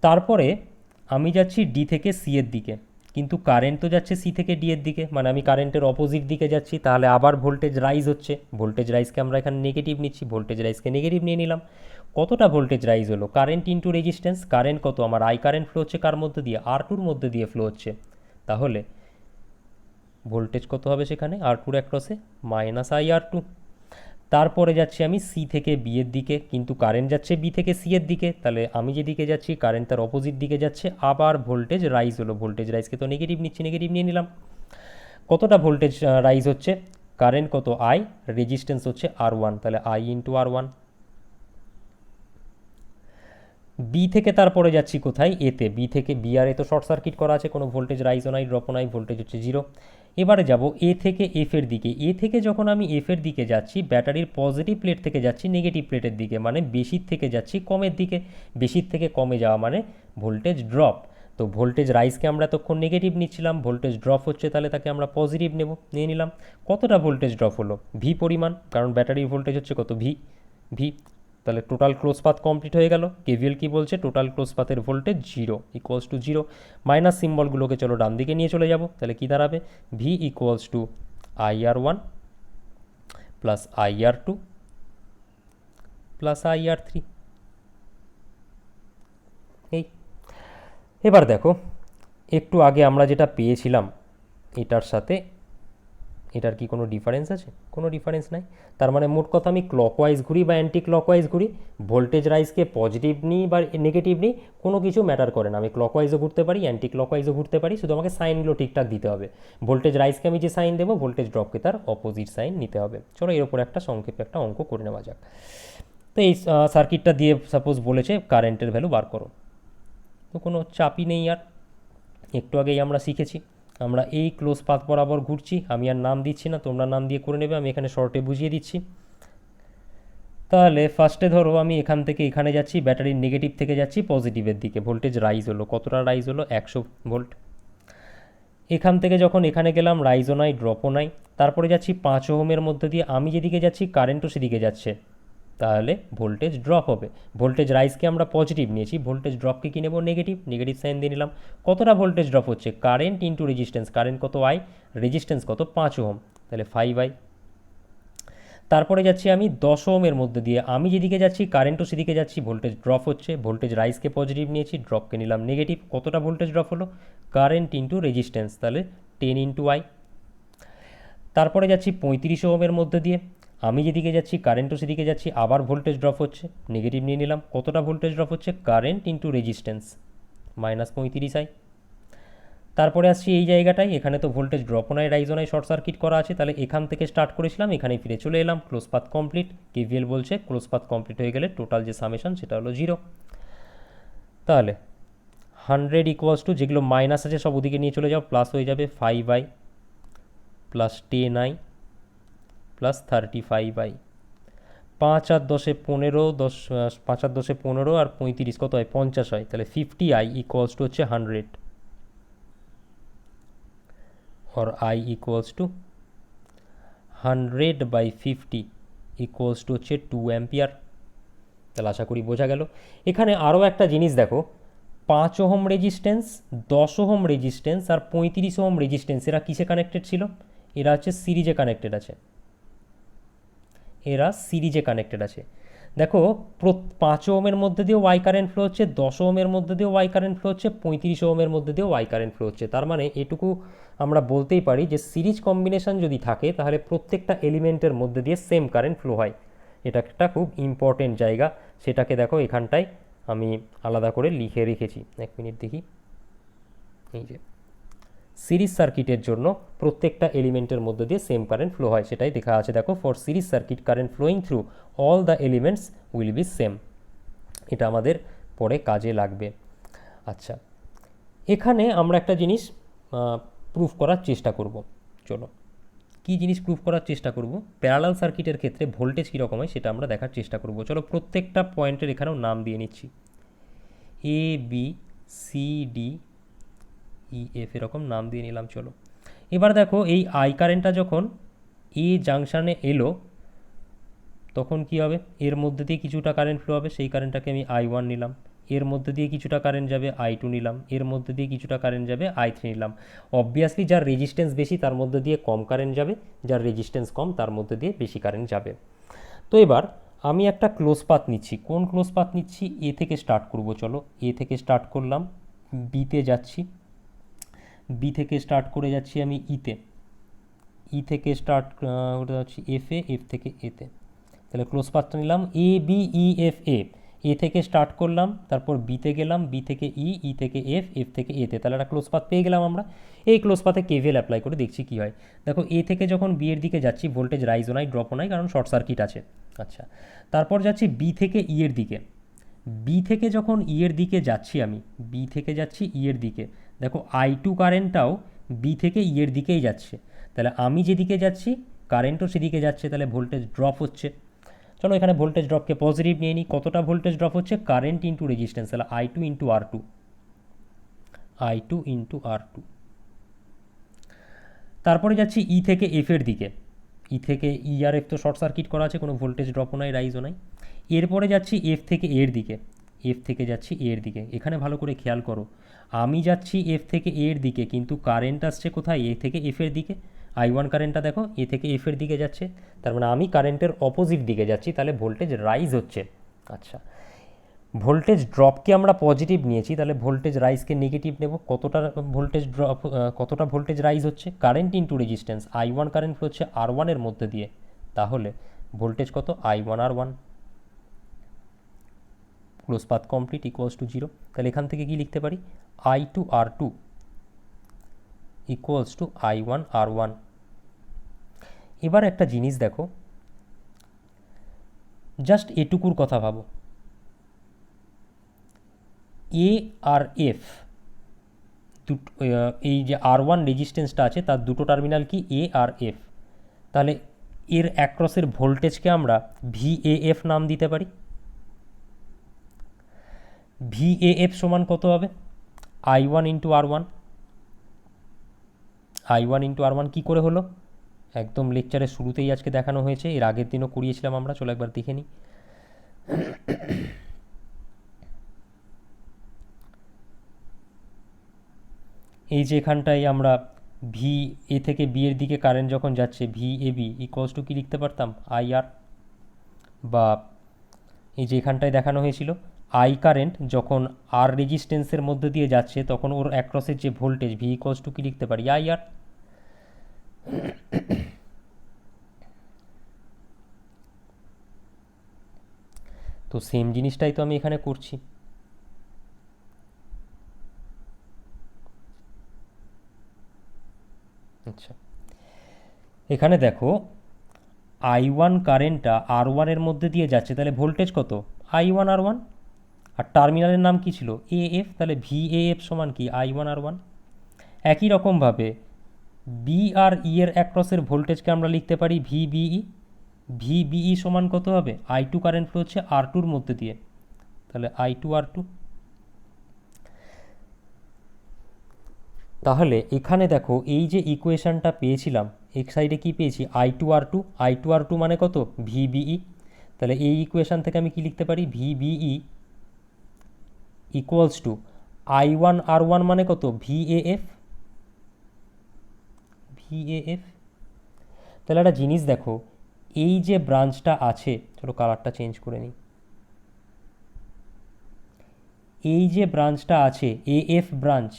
A: তারপরে আমি যাচ্ছি ডি থেকে সি এর দিকে, কিন্তু কারেন্ট তো যাচ্ছে সি থেকে ডি এর দিকে, মানে আমি কারেন্টের অপোজিট দিকে যাচ্ছি, তাহলে আবার ভোল্টেজ রাইজ হচ্ছে। ভোল্টেজ রাইজকে আমরা এখানে নেগেটিভ নিচ্ছি, ভোল্টেজ রাইজকে নেগেটিভ নিয়ে নিলাম। কতটা ভোল্টেজ রাইজ হলো? কারেন্ট ইন্টু রেজিস্ট্যান্স, কারেন্ট কত আমার? আই কারেন্ট ফ্লো হচ্ছে কার মধ্যে দিয়ে? আর টুর মধ্যে দিয়ে ফ্লো হচ্ছে, তাহলে ভোল্টেজ কত হবে সেখানে আর টুর অ্যাক্রসে? Minus I R two. তারপরে যাচ্ছি আমি সি থেকে বি এর দিকে, কিন্তু কারেন্ট যাচ্ছে বি থেকে সি এর দিকে, তাহলে আমি যেদিকে যাচ্ছি কারেন্ট তার অপোজিট দিকে যাচ্ছে, আবার ভোল্টেজ রাইজ হলো। ভোল্টেজ রাইজকে তো নেগেটিভ নিচ্ছি, নেগেটিভ নিয়ে নিলাম। কতটা ভোল্টেজ রাইজ হচ্ছে? কারেন্ট কত? আই, রেজিস্ট্যান্স হচ্ছে আর ওয়ান, তাহলে I into R one. B থেকে তারপরে যাচ্ছি কোথায়? এতে। বি থেকে বি আর এ তো শর্ট সার্কিট করা আছে, কোনো ভোল্টেজ রাইজও নাই ড্রপও নাই, ভোল্টেজ হচ্ছে জিরো। এবারে যাব এ থেকে এফ এর দিকে। এ থেকে যখন আমি এফ এর দিকে যাচ্ছি, ব্যাটারির পজিটিভ প্লেট থেকে যাচ্ছি নেগেটিভ প্লেটের দিকে, মানে বেশির থেকে যাচ্ছি কমের দিকে। বেশির থেকে কমে যাওয়া মানে ভোল্টেজ ড্রপ। তো ভোল্টেজ রাইজকে আমরা তখন নেগেটিভ নিচ্ছিলাম, ভোল্টেজ ড্রপ হচ্ছে তাহলে তাকে আমরা পজিটিভ নেব, নিয়ে নিলাম। কতটা ভোল্টেজ ড্রপ হলো? ভি পরিমাণ, কারণ ব্যাটারির ভোল্টেজ হচ্ছে কত? ভি। ভি, তাহলে টোটাল ক্লোজ পাথ কমপ্লিট হয়ে গেল। কেভিএল কি বলছে? টোটাল ক্লোজ পাথের voltage zero equals to zero. Minus সিম্বলগুলোকে চলো ডান দিকে নিয়ে চলে যাব, তাহলে কি দাঁড়াবে? V equals to I R one plus I R two plus I R three. এই এবার দেখো, একটু আগে আমরা যেটা পেয়েছিলাম এটার সাথে এটার কি কোনো ডিফারেন্স আছে? কোনো ডিফারেন্স নাই। তার মানে মোট কথা আমি ক্লকওয়াইজ ঘুরি বা অ্যান্টি ক্লকওয়াইজ ঘুরি, ভোল্টেজ রাইজকে পজিটিভ নিই বা নেগেটিভ নিই, কোনো কিছু ম্যাটার করে না। আমি ক্লকওয়াইজও ঘুরতে পারি, অ্যান্টি ক্লকওয়াইজও ঘুরতে পারি, শুধু আমাকে সাইনগুলো ঠিকঠাক দিতে হবে। ভোল্টেজ রাইজকে আমি যে সাইন দেবো, ভোল্টেজ ড্রপকে তার অপোজিট সাইন নিতে হবে। চলো এর উপর একটা সংক্ষেপে একটা অঙ্ক করে নেওয়া যাক। তো এই সার্কিটটা দিয়ে সাপোজ বলেছে কারেন্টের ভ্যালু বার করো, তো কোনো চাপই নেই আর। একটু আগেই আমরা শিখেছি, আমরা এই ক্লোজ পাথ বরাবর ঘুরছি, আমি আর নাম দিচ্ছি না, তোমরা নাম দিয়ে করে নেবে, আমি এখানে শর্টে বুঝিয়ে দিচ্ছি। তাহলে ফার্স্টে ধরো আমি এখান থেকে এখানে যাচ্ছি, ব্যাটারির নেগেটিভ থেকে যাচ্ছি পজিটিভের দিকে, ভোল্টেজ রাইজ হলো। কতটা রাইজ হলো? 100 ভোল্ট। এখান থেকে যখন এখানে গেলাম, রাইজও নাই ড্রপও নাই। তারপরে যাচ্ছি 5 ওহমের মধ্যে দিয়ে, আমি যেদিকে যাচ্ছি কারেন্টও সেদিকে যাচ্ছে, তাহলে ভোল্টেজ ড্রপ হবে। ভোল্টেজ রাইজকে আমরা পজিটিভ নিয়েছি, ভোল্টেজ ড্রপকে কি নেব? নেগেটিভ, নেগেটিভ সাইন দিয়ে নিলাম। কতটা ভোল্টেজ ড্রপ হচ্ছে? কারেন্ট ইন্টু রেজিস্ট্যান্স, কারেন্ট কত? আই, রেজিস্ট্যান্স কত? 5 ওহম, তাহলে 5 আই। তারপরে যাচ্ছি আমি 10 ওহমের মধ্যে দিয়ে, আমি যেদিকে যাচ্ছি কারেন্টও সেদিকে যাচ্ছি, ভোল্টেজ ড্রপ হচ্ছে। ভোল্টেজ রাইজকে পজিটিভ নিয়েছি, ড্রপকে নিলাম নেগেটিভ। কতটা ভোল্টেজ ড্রপ হলো? কারেন্ট ইন্টু রেজিস্ট্যান্স, তাহলে 10 ইন্টু আই। তারপরে যাচ্ছি 35 ওহমের মধ্যে দিয়ে, আমি যেদিকে যাচ্ছি কারেন্টও সেদিকে যাচ্ছি, আবার ভোল্টেজ ড্রপ হচ্ছে, নেগেটিভ নিয়ে নিলাম। কতটা ভোল্টেজ ড্রপ হচ্ছে? Current into resistance, minus 35 I. তারপরে আসছি এই জায়গাটায়, এখানে তো ভোল্টেজ ড্রপও নাই রাইজও নাই, শর্ট সার্কিট করা আছে, তাহলে এখান থেকে স্টার্ট করেছিলাম, এখানে ফিরে চলে এলাম। ক্লোজ পাথ কমপ্লিট, কেভিএল বলছে ক্লোজ পাথ কমপ্লিট হয়ে গেলে টোটাল যে সামেশন সেটা হলো জিরো। তাহলে 100 ইকুয়ালস টু, যেগুলো মাইনাস আছে সব ওদিকে নিয়ে চলে যাও, প্লাস হয়ে যাবে 5i plus 10i plus 35i। 5 আর 10 15, 10 5 আর 10 15 আর 35 কত হয়? 50 হয়, তাহলে 50i ইকুয়ালস টু হচ্ছে 100, और i equals two 100/50 equals to হচ্ছে 2 অ্যাম্পিয়ার। তাহলে আশা করি বোঝা গেল। এখানে আরও একটা জিনিস দেখো, 5 ওহম রেজিস্ট্যান্স, 10 ওহম রেজিস্ট্যান্স আর 35 ওহম রেজিস্ট্যান্স, এরা কিসে কানেক্টেড ছিল? এরা হচ্ছে সিরিজে কানেক্টেড আছে, এরা সিরিজে কানেক্টেড আছে। দেখো 5 ওহমের মধ্যে দিয়েও ওয়াই কারেন্ট ফ্লো হচ্ছে, 10 ওহমের মধ্যে দিয়েও ওয়াই কারেন্ট ফ্লো হচ্ছে, 35 ওহমের মধ্যে দিয়েও ওয়াই কারেন্ট ফ্লো হচ্ছে। তার মানে এটুকু আমরা বলতেই পারি যে সিরিজ কম্বিনেশন যদি থাকে তাহলে প্রত্যেকটা এলিমেন্টের মধ্যে দিয়ে সেম কারেন্ট ফ্লো হয়। এটা একটা খুব ইম্পর্টেন্ট জায়গা, সেটাকে দেখো এখানটায় আমি আলাদা করে লিখে রেখেছি। এক মিনিট দেখি, এই যে সিরিজ সার্কিটের জন্য প্রত্যেকটা এলিমেন্টের মধ্যে দিয়ে সেম কারেন্ট ফ্লো হয়, সেটাই দেখা আছে দেখো। For series circuit current flowing through all the elements will be same. এটা আমাদের পরে কাজে লাগবে। আচ্ছা, এখানে আমরা একটা জিনিস প্রুফ করার চেষ্টা করব। চলো, কী জিনিস প্রুফ করার চেষ্টা করব? প্যারালাল সার্কিটের ক্ষেত্রে ভোল্টেজ কীরকম হয় সেটা আমরা দেখার চেষ্টা করব। চলো প্রত্যেকটা পয়েন্টের এখানেও নাম দিয়ে নিচ্ছি, A B C D E F এরকম নাম দিয়ে নিলাম। চলো এবার দেখো, এই আই কারেন্টটা যখন এ জাংশনে এলো তখন কি হবে? এর মধ্যে দিয়ে কিছুটা কারেন্ট ফ্লো হবে, সেই কারেন্টটাকে আমি আই ওয়ান নিলাম। এর মধ্যে দিয়ে কিছুটা কারেন্ট যাবে, আই টু নিলাম। এর মধ্যে দিয়ে কিছুটা কারেন্ট যাবে, আই থ্রি নিলাম। অবভিয়াসলি যার রেজিস্ট্যান্স বেশি তার মধ্যে দিয়ে কম কারেন্ট যাবে, যার রেজিস্ট্যান্স কম তার মধ্যে দিয়ে বেশি কারেন্ট যাবে। তো এবার আমি একটা ক্লোজ পাথ নিচ্ছি। কোন ক্লোজ পাথ নিচ্ছি? এ থেকে স্টার্ট করব। চলো এ থেকে স্টার্ট করলাম, বিতে যাচ্ছি, বি থেকে স্টার্ট করে যাচ্ছি আমি ইতে, ই থেকে স্টার্ট করে যাচ্ছি এফে, এফ থেকে এতে। তাহলে ক্লোজ পাথটা নিলাম এ বি ই এফ এ। এ থেকে স্টার্ট করলাম, তারপর বিতে গেলাম, বি থেকে ই, ই থেকে এফ, এফ থেকে এতে। তাহলে একটা ক্লোজ পাথ পেয়ে গেলাম আমরা। এই ক্লোজ পাথে কেভিএল অ্যাপ্লাই করে দেখছি কী হয়। দেখো এ থেকে যখন বি এর দিকে যাচ্ছি ভোল্টেজ রাইজও নাই ড্রপও নাই, কারণ শর্ট সার্কিট আছে। আচ্ছা, তারপর যাচ্ছি বি থেকে ই এর দিকে। বি থেকে যখন ই এর দিকে যাচ্ছি আমি, বি থেকে যাচ্ছি ই এর দিকে, দেখো আই টু কারেন্টটাও বি থেকে ই এর দিকেই যাচ্ছে। তাহলে আমি যেদিকে যাচ্ছি কারেন্টও সেদিকে যাচ্ছে, তাহলে ভোল্টেজ ড্রপ হচ্ছে। চলো এখানে ভোল্টেজ ড্রপকে পজিটিভ নিয়ে নিই। কতটা ভোল্টেজ ড্রপ হচ্ছে? কারেন্ট ইন্টু রেজিস্ট্যান্স, তাহলে I two into R two, I two into R two. তারপরে যাচ্ছি ই থেকে এফ এর দিকে। ই থেকে ই আর এফ তো শর্ট সার্কিট করা আছে, কোনো ভোল্টেজ ড্রপও নাই, রাইজও নাই। এরপরে যাচ্ছি এফ থেকে এর দিকে, এফ থেকে যাচ্ছি এর দিকে। এখানে ভালো করে খেয়াল করো, আমি যাচ্ছি এফ থেকে এর দিকে, কিন্তু কারেন্ট আসছে কোথায়? এ থেকে এফ এর দিকে। আই ওয়ান কারেন্টটা দেখো এ থেকে এফ এর দিকে যাচ্ছে, তার মানে আমি কারেন্টের অপোজিট দিকে যাচ্ছি, তাহলে ভোল্টেজ রাইজ হচ্ছে। আচ্ছা, ভোল্টেজ ড্রপকে আমরা পজিটিভ নিয়েছি, তাহলে ভোল্টেজ রাইজকে নেগেটিভ নেব। কতটা ভোল্টেজ ড্রপ, কতটা ভোল্টেজ রাইজ হচ্ছে? Current into resistance, I one current flow হচ্ছে আর ওয়ানের মধ্যে দিয়ে, তাহলে ভোল্টেজ কত? I one R one. Close path complete, equals to zero. তাহলে এখান থেকে কি লিখতে পারি? I two R two equals to I one R one. এবার একটা জিনিস দেখো, জাস্ট এটুকুর কথা ভাবো, এ আর এফ দুটো, এই যে আর ওয়ান রেজিস্ট্যান্সটা আছে তার দুটো টার্মিনাল কি? এ আর এফ। তাহলে এর অ্যাক্রসের ভোল্টেজকে আমরা ভিএএফ নাম দিতে পারি। ভিএএফ সমান কত হবে? I one into R one. I one into R one কী করে হলো? একদম লেকচারের শুরুতেই আজকে দেখানো হয়েছে, এর আগের দিনও করিয়েছিলাম আমরা। চলো একবার দেখে নিই। এই যে এখানটায় আমরা ভি এ থেকে বি এর দিকে কারেন্ট যখন যাচ্ছে V A B equals to কী লিখতে পারতাম? I R. বা এই যে এখানটায় দেখানো হয়েছিল আই কারেন্ট যখন আর রেজিস্ট্যান্সের মধ্যে দিয়ে যাচ্ছে তখন ওর অ্যাক্রসের যে ভোল্টেজ ভি ইকুয়ালস টু কী লিখতে পারি? আই আর। তো সেম জিনিসটাই তো আমি এখানে করছি। আচ্ছা, এখানে দেখো আই ওয়ান কারেন্টটা আর ওয়ানের মধ্যে দিয়ে যাচ্ছে, তাহলে ভোল্টেজ কত? I one R one. আর টার্মিনালের নাম কি ছিল? A F. তাহলে ভি এ এফ সমান কি? I one R one. একই রকমভাবে বি আর ই এর অ্যাক্রসের ভোল্টেজকে আমরা লিখতে পারি ভি বিই। ভি বিই সমান কত হবে? আই টু কারেন্ট ফ্লো হচ্ছে আর টুর মধ্যে দিয়ে, তাহলে আই টু আর টু। তাহলে এখানে দেখো এই যে ইকুয়েশানটা পেয়েছিলাম, এক সাইডে কি পেয়েছি? I two R two. I two R two মানে কত? V BE. তাহলে এই ইকুয়েশান থেকে আমি কি লিখতে পারি? V BE equals to I one R one মানে কত? V A F. V A F. তাহলে একটা জিনিস দেখো, এই যে ব্রাঞ্চটা আছে, চলো কালারটা চেঞ্জ করে নিই। এই যে ব্রাঞ্চটা আছে এ এফ ব্রাঞ্চ,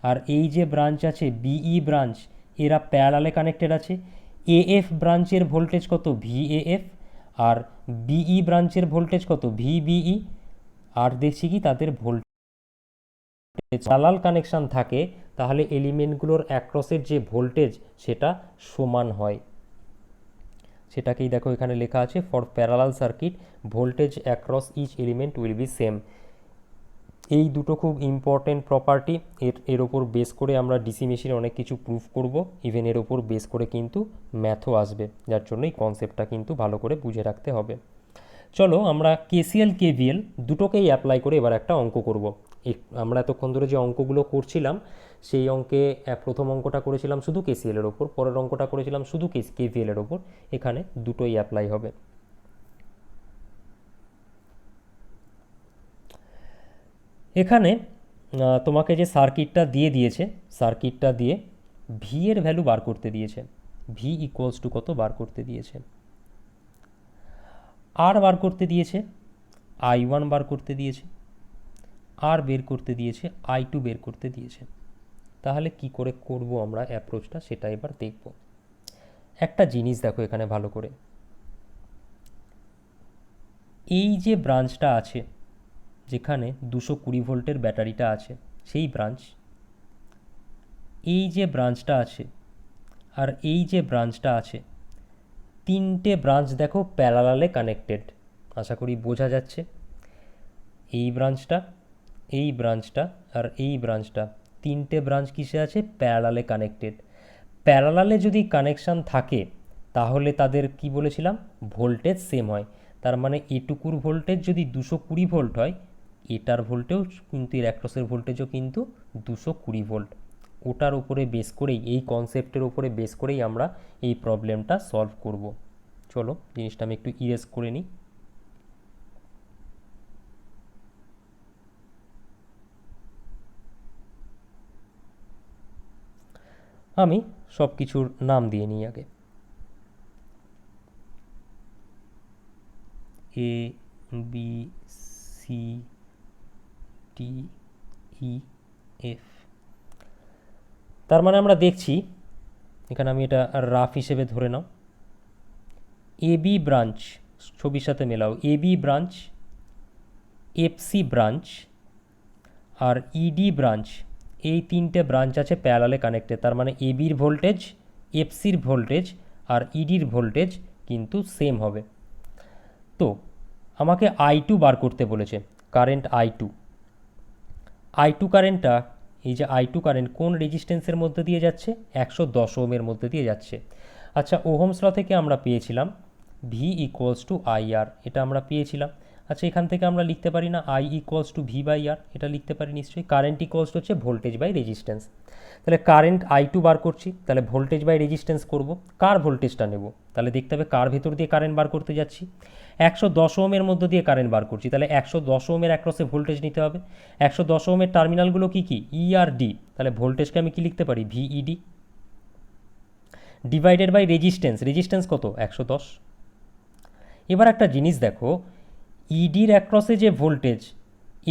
A: আর এই যে ব্রাঞ্চ আছে বিই ব্রাঞ্চ, এরা প্যারালালে কানেক্টেড আছে। এ এফ ব্রাঞ্চের ভোল্টেজ কত? V A F. আর বিই ব্রাঞ্চের ভোল্টেজ কত? V BE. আর দেখছি কি তাদের ভোল্টেজ প্যারালাল কানেকশান থাকে, তাহলে এলিমেন্টগুলোর অ্যাক্রসের যে ভোল্টেজ সেটা সমান হয়। সেটাকেই দেখো এখানে লেখা আছে, for parallel circuit voltage across each element will be same. এই দুটো খুব ইম্পর্টেন্ট প্রপার্টি। এর ওপর বেস করে আমরা ডিসি মেশিনে অনেক কিছু প্রুফ করব, ইভেন এর ওপর বেস করে কিন্তু ম্যাথও আসবে, যার জন্য এই কনসেপ্টটা কিন্তু ভালো করে বুঝে রাখতে হবে। চলো আমরা কেসিএল কেভিএল দুটোকেই অ্যাপ্লাই করে এবার একটা অঙ্ক করব। আমরা এতক্ষণ ধরে যে অঙ্কগুলো করছিলাম সেই অঙ্কে প্রথম অঙ্কটা করেছিলাম শুধু কেসিএলের ওপর, পরের অঙ্কটা করেছিলাম শুধু কেভিএলের ওপর, এখানে দুটোই অ্যাপ্লাই হবে। এখানে তোমাকে যে সার্কিটটা দিয়ে দিয়েছে, সার্কিটটা দিয়ে ভি এর ভ্যালু বার করতে দিয়েছে, ভি ইকুয়ালস টু কত বার করতে দিয়েছে, আর বার করতে দিয়েছে, I1 বার করতে দিয়েছে, আর বের করতে দিয়েছে, I2 বের করতে দিয়েছে। তাহলে কি করে করব আমরা অ্যাপ্রোচটা সেটা এবার দেখব। একটা জিনিস দেখো এখানে ভালো করে, এই যে ব্রাঞ্চটা আছে যেখানে 220 ভোল্টের ব্যাটারিটা আছে সেই ব্রাঞ্চ, এই যে ব্রাঞ্চটা আছে আর এই যে ব্রাঞ্চটা আছে, তিনটে ব্রাঞ্চ দেখো প্যারালালে কানেক্টেড, আশা করি বোঝা যাচ্ছে। এই ব্রাঞ্চটা, এই ব্রাঞ্চটা আর এই ব্রাঞ্চটা, তিনটে ব্রাঞ্চ কিসে আছে? প্যারালালে কানেক্টেড। প্যারালালে যদি কানেকশান থাকে তাহলে তাদের কি বলেছিলাম, ভোল্টেজ সেম হয়। তার মানে এটুকুর ভোল্টেজ যদি 220 ভোল্ট হয়, এটার ভোল্টেজ কিন্তু এর অ্যাক্রসের ভোল্টেজও কিন্তু 220 ভোল্ট। ওটার উপরে বেস করেই, এই কনসেপ্টের উপরে বেস করেই আমরা এই প্রবলেমটা সলভ করব। চলো জিনিসটা আমি একটু ইরেজ করে নিই। আমি সব কিছুর নাম দিয়ে নিই আগে। A B C D E F. তার মানে আমরা দেখছি এখানে, আমি এটা রাফ হিসেবে ধরে নাও, এ বি ব্রাঞ্চ, ছবির সাথে মেলাও, A B branch, FC branch R E D branch, এই তিনটে ব্রাঞ্চ আছে প্যারালালে কানেক্টেড। তার মানে এ বির ভোল্টেজ, এফসির ভোল্টেজ আর ইডির ভোল্টেজ কিন্তু সেম হবে। তো আমাকে I2 বার করতে বলেছে, কারেন্ট I2। I2 কারেন্টটা, এই যে I2 কারেন্ট কোন রেজিস্ট্যান্সের মধ্যে দিয়ে যাচ্ছে? 110 ওহমের মধ্যে দিয়ে যাচ্ছে। আচ্ছা, ওহমস ল থেকে আমরা পেয়েছিলাম V ইকুয়ালস টু IR, এটা আমরা পেয়েছিলাম। আচ্ছা, এখান থেকে আমরা লিখতে পারি না I equals to V by R? এটা লিখতে পারি নিশ্চয়ই। কারেন্ট ইকুয়ালস টু হচ্ছে ভোল্টেজ বাই রেজিস্ট্যান্স। তাহলে কারেন্ট I2 বার করছি, তাহলে ভোল্টেজ বাই রেজিস্ট্যান্স করব। কার ভোল্টেজটা নেব? তাহলে দেখতে হবে কার ভেতর দিয়ে কারেন্ট বার করতে যাচ্ছি। 110 ওহমের মধ্যে দিয়ে কারেন্ট বার করছি, তাহলে 110 ওহমের অ্যাক্রসে ভোল্টেজ নিতে হবে। 110 ওহমের টার্মিনালগুলো কি কি? ই আর ডি। তাহলে ভোল্টেজকে আমি কি লিখতে পারি? VED divided by resistance. Resistance কত? 110। এবার একটা জিনিস দেখো, ইডির অ্যাক্রসে যে ভোল্টেজ,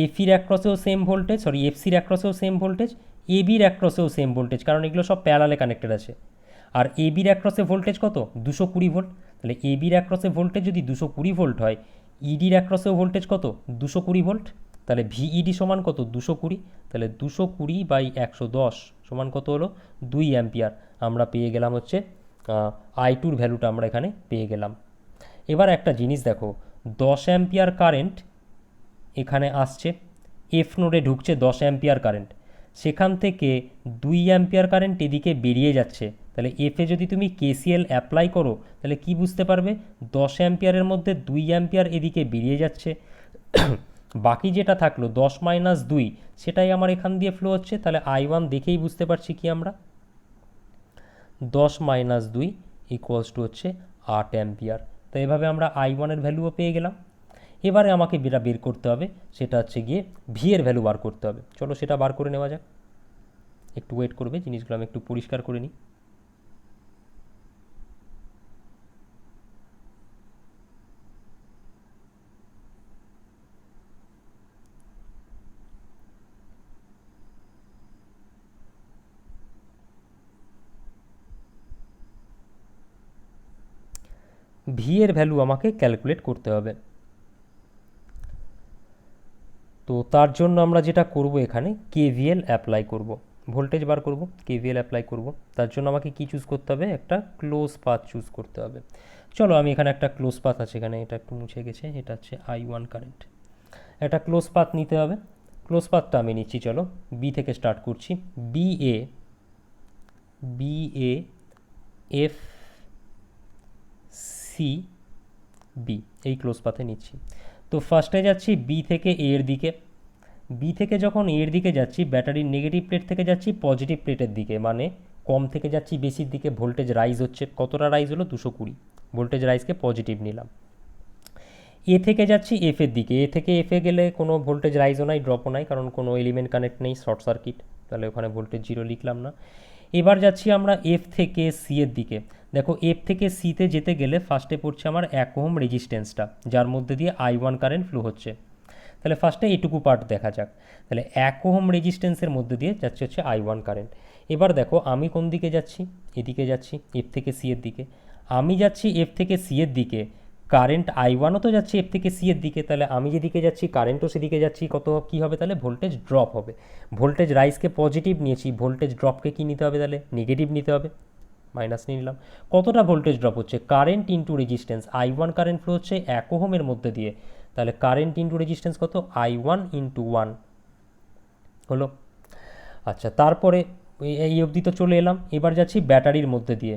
A: এফির অ্যাক্রসেও সেম ভোল্টেজ, সরি এফসির অ্যাক্রসেও সেম ভোল্টেজ, এবির অ্যাক্রসেও সেম ভোল্টেজ, কারণ এগুলো সব প্যারালালে কানেক্টেড আছে। আর এবির অ্যাক্রসে ভোল্টেজ কত? 220 ভোল্ট। তাহলে এবির অ্যাক্রসে ভোল্টেজ যদি 220 ভোল্ট হয়, ইডির অ্যাক্রসেও ভোল্টেজ কত? 220 ভোল্ট। তাহলে ভিইডি সমান কত? 220। তাহলে 220 বাই 110 সমান কত হলো? 2 অ্যাম্পিয়ার। আমরা পেয়ে গেলাম হচ্ছে I2 ভ্যালুটা আমরা এখানে পেয়ে গেলাম। এবার একটা জিনিস দেখো, 10 অ্যাম্পিয়ার কারেন্ট এখানে আসছে, এফ নোডে ঢুকছে 10 অ্যাম্পিয়ার কারেন্ট, সেখান থেকে 2 অ্যাম্পিয়ার কারেন্ট এদিকে বেরিয়ে যাচ্ছে। তাহলে এফে যদি তুমি কেসিএল অ্যাপ্লাই করো তাহলে কি বুঝতে পারবে? 10 অ্যাম্পিয়ারের মধ্যে 2 অ্যাম্পিয়ার এদিকে বেরিয়ে যাচ্ছে, বাকি যেটা থাকলো 10 মাইনাস 2 সেটাই আমার এখান দিয়ে ফ্লো হচ্ছে। তাহলে I1 দেখেই বুঝতে পারছি কি আমরা, 10 মাইনাস 2 ইকুয়ালস টু হচ্ছে 8 অ্যাম্পিয়ার। তো এভাবে আমরা I1 এর ভ্যালুও পেয়ে গেলাম। এবারে আমাকে যেটা বের করতে হবে সেটা হচ্ছে গিয়ে ভি এর ভ্যালু বার করতে হবে। চলো সেটা বার করে নেওয়া যাক। একটু ওয়েট করবে, জিনিসগুলো আমি একটু পরিষ্কার করে নিই। ভি এর ভ্যালু আমাকে ক্যালকুলেট করতে হবে। তো তার জন্য আমরা যেটা করব, এখানে কেভিএল অ্যাপ্লাই করব, ভোল্টেজ বার করব, কেভিএল অ্যাপ্লাই করব। তার জন্য আমাকে কি চুজ করতে হবে? একটা ক্লোজ পাথ চুজ করতে হবে। চলো আমি এখানে একটা ক্লোজ পাথ আছে, এখানে এটা একটু মুছে গেছে, এটা হচ্ছে I1 কারেন্ট, একটা ক্লোজ পাথ নিতে হবে। ক্লোজ পাথটা আমি নিচ্ছি, চলো বি থেকে স্টার্ট করছি। B A F C B, এই ক্লোজ পাথে নিচ্ছি। তো ফার্স্টে যাচ্ছি বি থেকে এ এর দিকে। বি থেকে যখন এ এর দিকে যাচ্ছি, ব্যাটারির নেগেটিভ প্লেট থেকে যাচ্ছি পজিটিভ প্লেটের দিকে, মানে কম থেকে যাচ্ছি বেশির দিকে, ভোল্টেজ রাইজ হচ্ছে। কতটা রাইজ হলো? 220। ভোল্টেজ রাইজকে পজিটিভ নিলাম। এ থেকে যাচ্ছি এফ এর দিকে। এ থেকে এফে গেলে কোনো ভোল্টেজ রাইজও নাই, ড্রপও নাই, কারণ কোনো এলিমেন্ট কানেক্ট নেই, শর্ট সার্কিট, তাহলে ওখানে ভোল্টেজ 0 লিখলাম না। এবার যাচ্ছি আমরা এফ থেকে সি এর দিকে। দেখো এফ থেকে সিতে যেতে গেলে ফার্স্টে পড়ছে আমার 1 ওহম রেজিস্ট্যান্সটা, যার মধ্যে দিয়ে I1 কারেন্ট ফ্লো হচ্ছে। তাহলে ফার্স্টে এটুকু পার্ট দেখা যাক। তাহলে 1 ওহম রেজিস্ট্যান্সের মধ্যে দিয়ে যাচ্ছে হচ্ছে I1 কারেন্ট। এবার দেখো আমি কোন দিকে যাচ্ছি? এদিকে যাচ্ছি, এফ থেকে সি এর দিকে। আমি যাচ্ছি এফ থেকে সি এর দিকে, কারেন্ট I1ও তো যাচ্ছে এফ থেকে সি এর দিকে, তাহলে আমি যেদিকে যাচ্ছি কারেন্টও সেদিকে যাচ্ছি, কত কী হবে তাহলে? ভোল্টেজ ড্রপ হবে। ভোল্টেজ রাইজকে পজিটিভ নিয়েছি, ভোল্টেজ ড্রপকে কী নিতে হবে তাহলে? নেগেটিভ নিতে হবে, মাইনাস নিয়ে নিলাম। কতটা ভোল্টেজ ড্রপ হচ্ছে? Current into resistance, I1 current flow হচ্ছে 1 ওহমের মধ্যে দিয়ে, তাহলে কারেন্ট ইন্টু রেজিস্ট্যান্স কত? I1 ইন্টু 1 হলো। আচ্ছা, তারপরে এই অবধি তো চলে এলাম। এবার যাচ্ছি ব্যাটারির মধ্যে দিয়ে,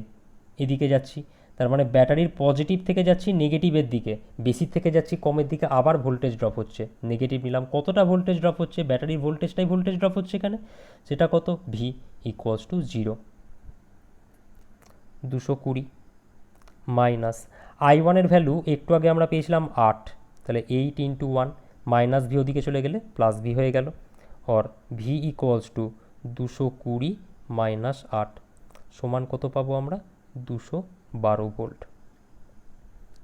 A: এদিকে যাচ্ছি, তার মানে ব্যাটারির পজিটিভ থেকে যাচ্ছি নেগেটিভের দিকে, বেশির থেকে যাচ্ছি কমের দিকে, আবার ভোল্টেজ ড্রপ হচ্ছে, নেগেটিভ নিলাম। কতটা ভোল্টেজ ড্রপ হচ্ছে? ব্যাটারির ভোল্টেজটাই ভোল্টেজ ড্রপ হচ্ছে এখানে, সেটা কত? ভি ইকুয়ালস টু 0, 220 মাইনাস I1-এর ভ্যালু একটু আগে আমরা পেয়েছিলাম 8, তাহলে 8 ইন্টু 1, মাইনাস ভি ওদিকে চলে গেলে প্লাস ভি হয়ে গেল, আর ভি ইকুয়ালস টু 220 মাইনাস 8 সমান কত পাবো আমরা? 212 ভোল্ট।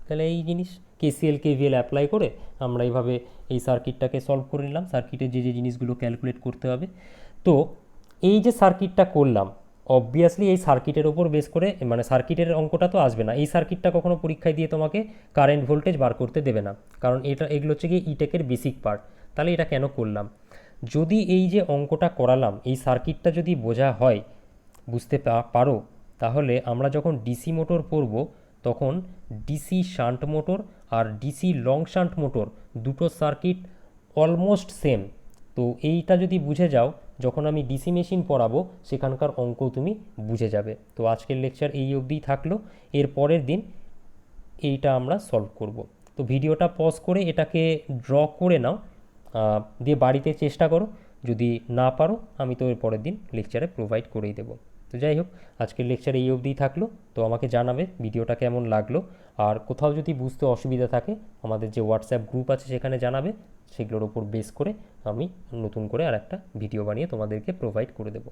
A: তাহলে এই জিনিস কেসিএল কেভিএল অ্যাপ্লাই করে আমরা এইভাবে এই সার্কিটটাকে সলভ করে নিলাম। সার্কিটের যে যে জিনিসগুলো ক্যালকুলেট করতে হবে, তো এই যে সার্কিটটা করলাম, অবভিয়াসলি এই সার্কিটের ওপর বেস করে, মানে সার্কিটের অঙ্কটা তো আসবে না, এই সার্কিটটা কখনো পরীক্ষায় দিয়ে তোমাকে কারেন্ট ভোল্টেজ বার করতে দেবে না, কারণ এগুলো হচ্ছে কি ইটেকের বেসিক পার্ট। তাহলে এটা কেন করলাম? যদি এই যে অঙ্কটা করালাম, এই সার্কিটটা যদি বোঝা হয়, বুঝতে পারো, তাহলে আমরা যখন ডিসি মোটর পড়ব, তখন ডিসি শান্ট মোটর আর ডিসি লং শান্ট মোটর দুটো সার্কিট অলমোস্ট সেম। তো এইটা যদি বুঝে যাও, যখন আমি ডিসি মেশিন পড়াবো সেখানকার অঙ্কও তুমি বুঝে যাবে। তো আজকের লেকচার এই অবধিই থাকলো, এর পরের দিন এইটা আমরা সলভ করব। তো ভিডিওটা পজ করে এটাকে ড্র করে নাও, দিয়ে বাড়িতে চেষ্টা করো, যদি না পারো আমি তো এর পরের দিন লেকচারে প্রোভাইড করেই দেবো। তো যাই হোক, আজকের লেকচার এই অবধিই থাকলো। তো আমাকে জানাবে ভিডিওটা কেমন লাগলো, আর কোথাও যদি বুঝতে অসুবিধা থাকে আমাদের যে হোয়াটসঅ্যাপ গ্রুপ আছে সেখানে জানাবে, সেগুলোর ওপর বেস করে আমি নতুন করে আর একটা ভিডিও বানিয়ে তোমাদেরকে প্রোভাইড করে দেবো।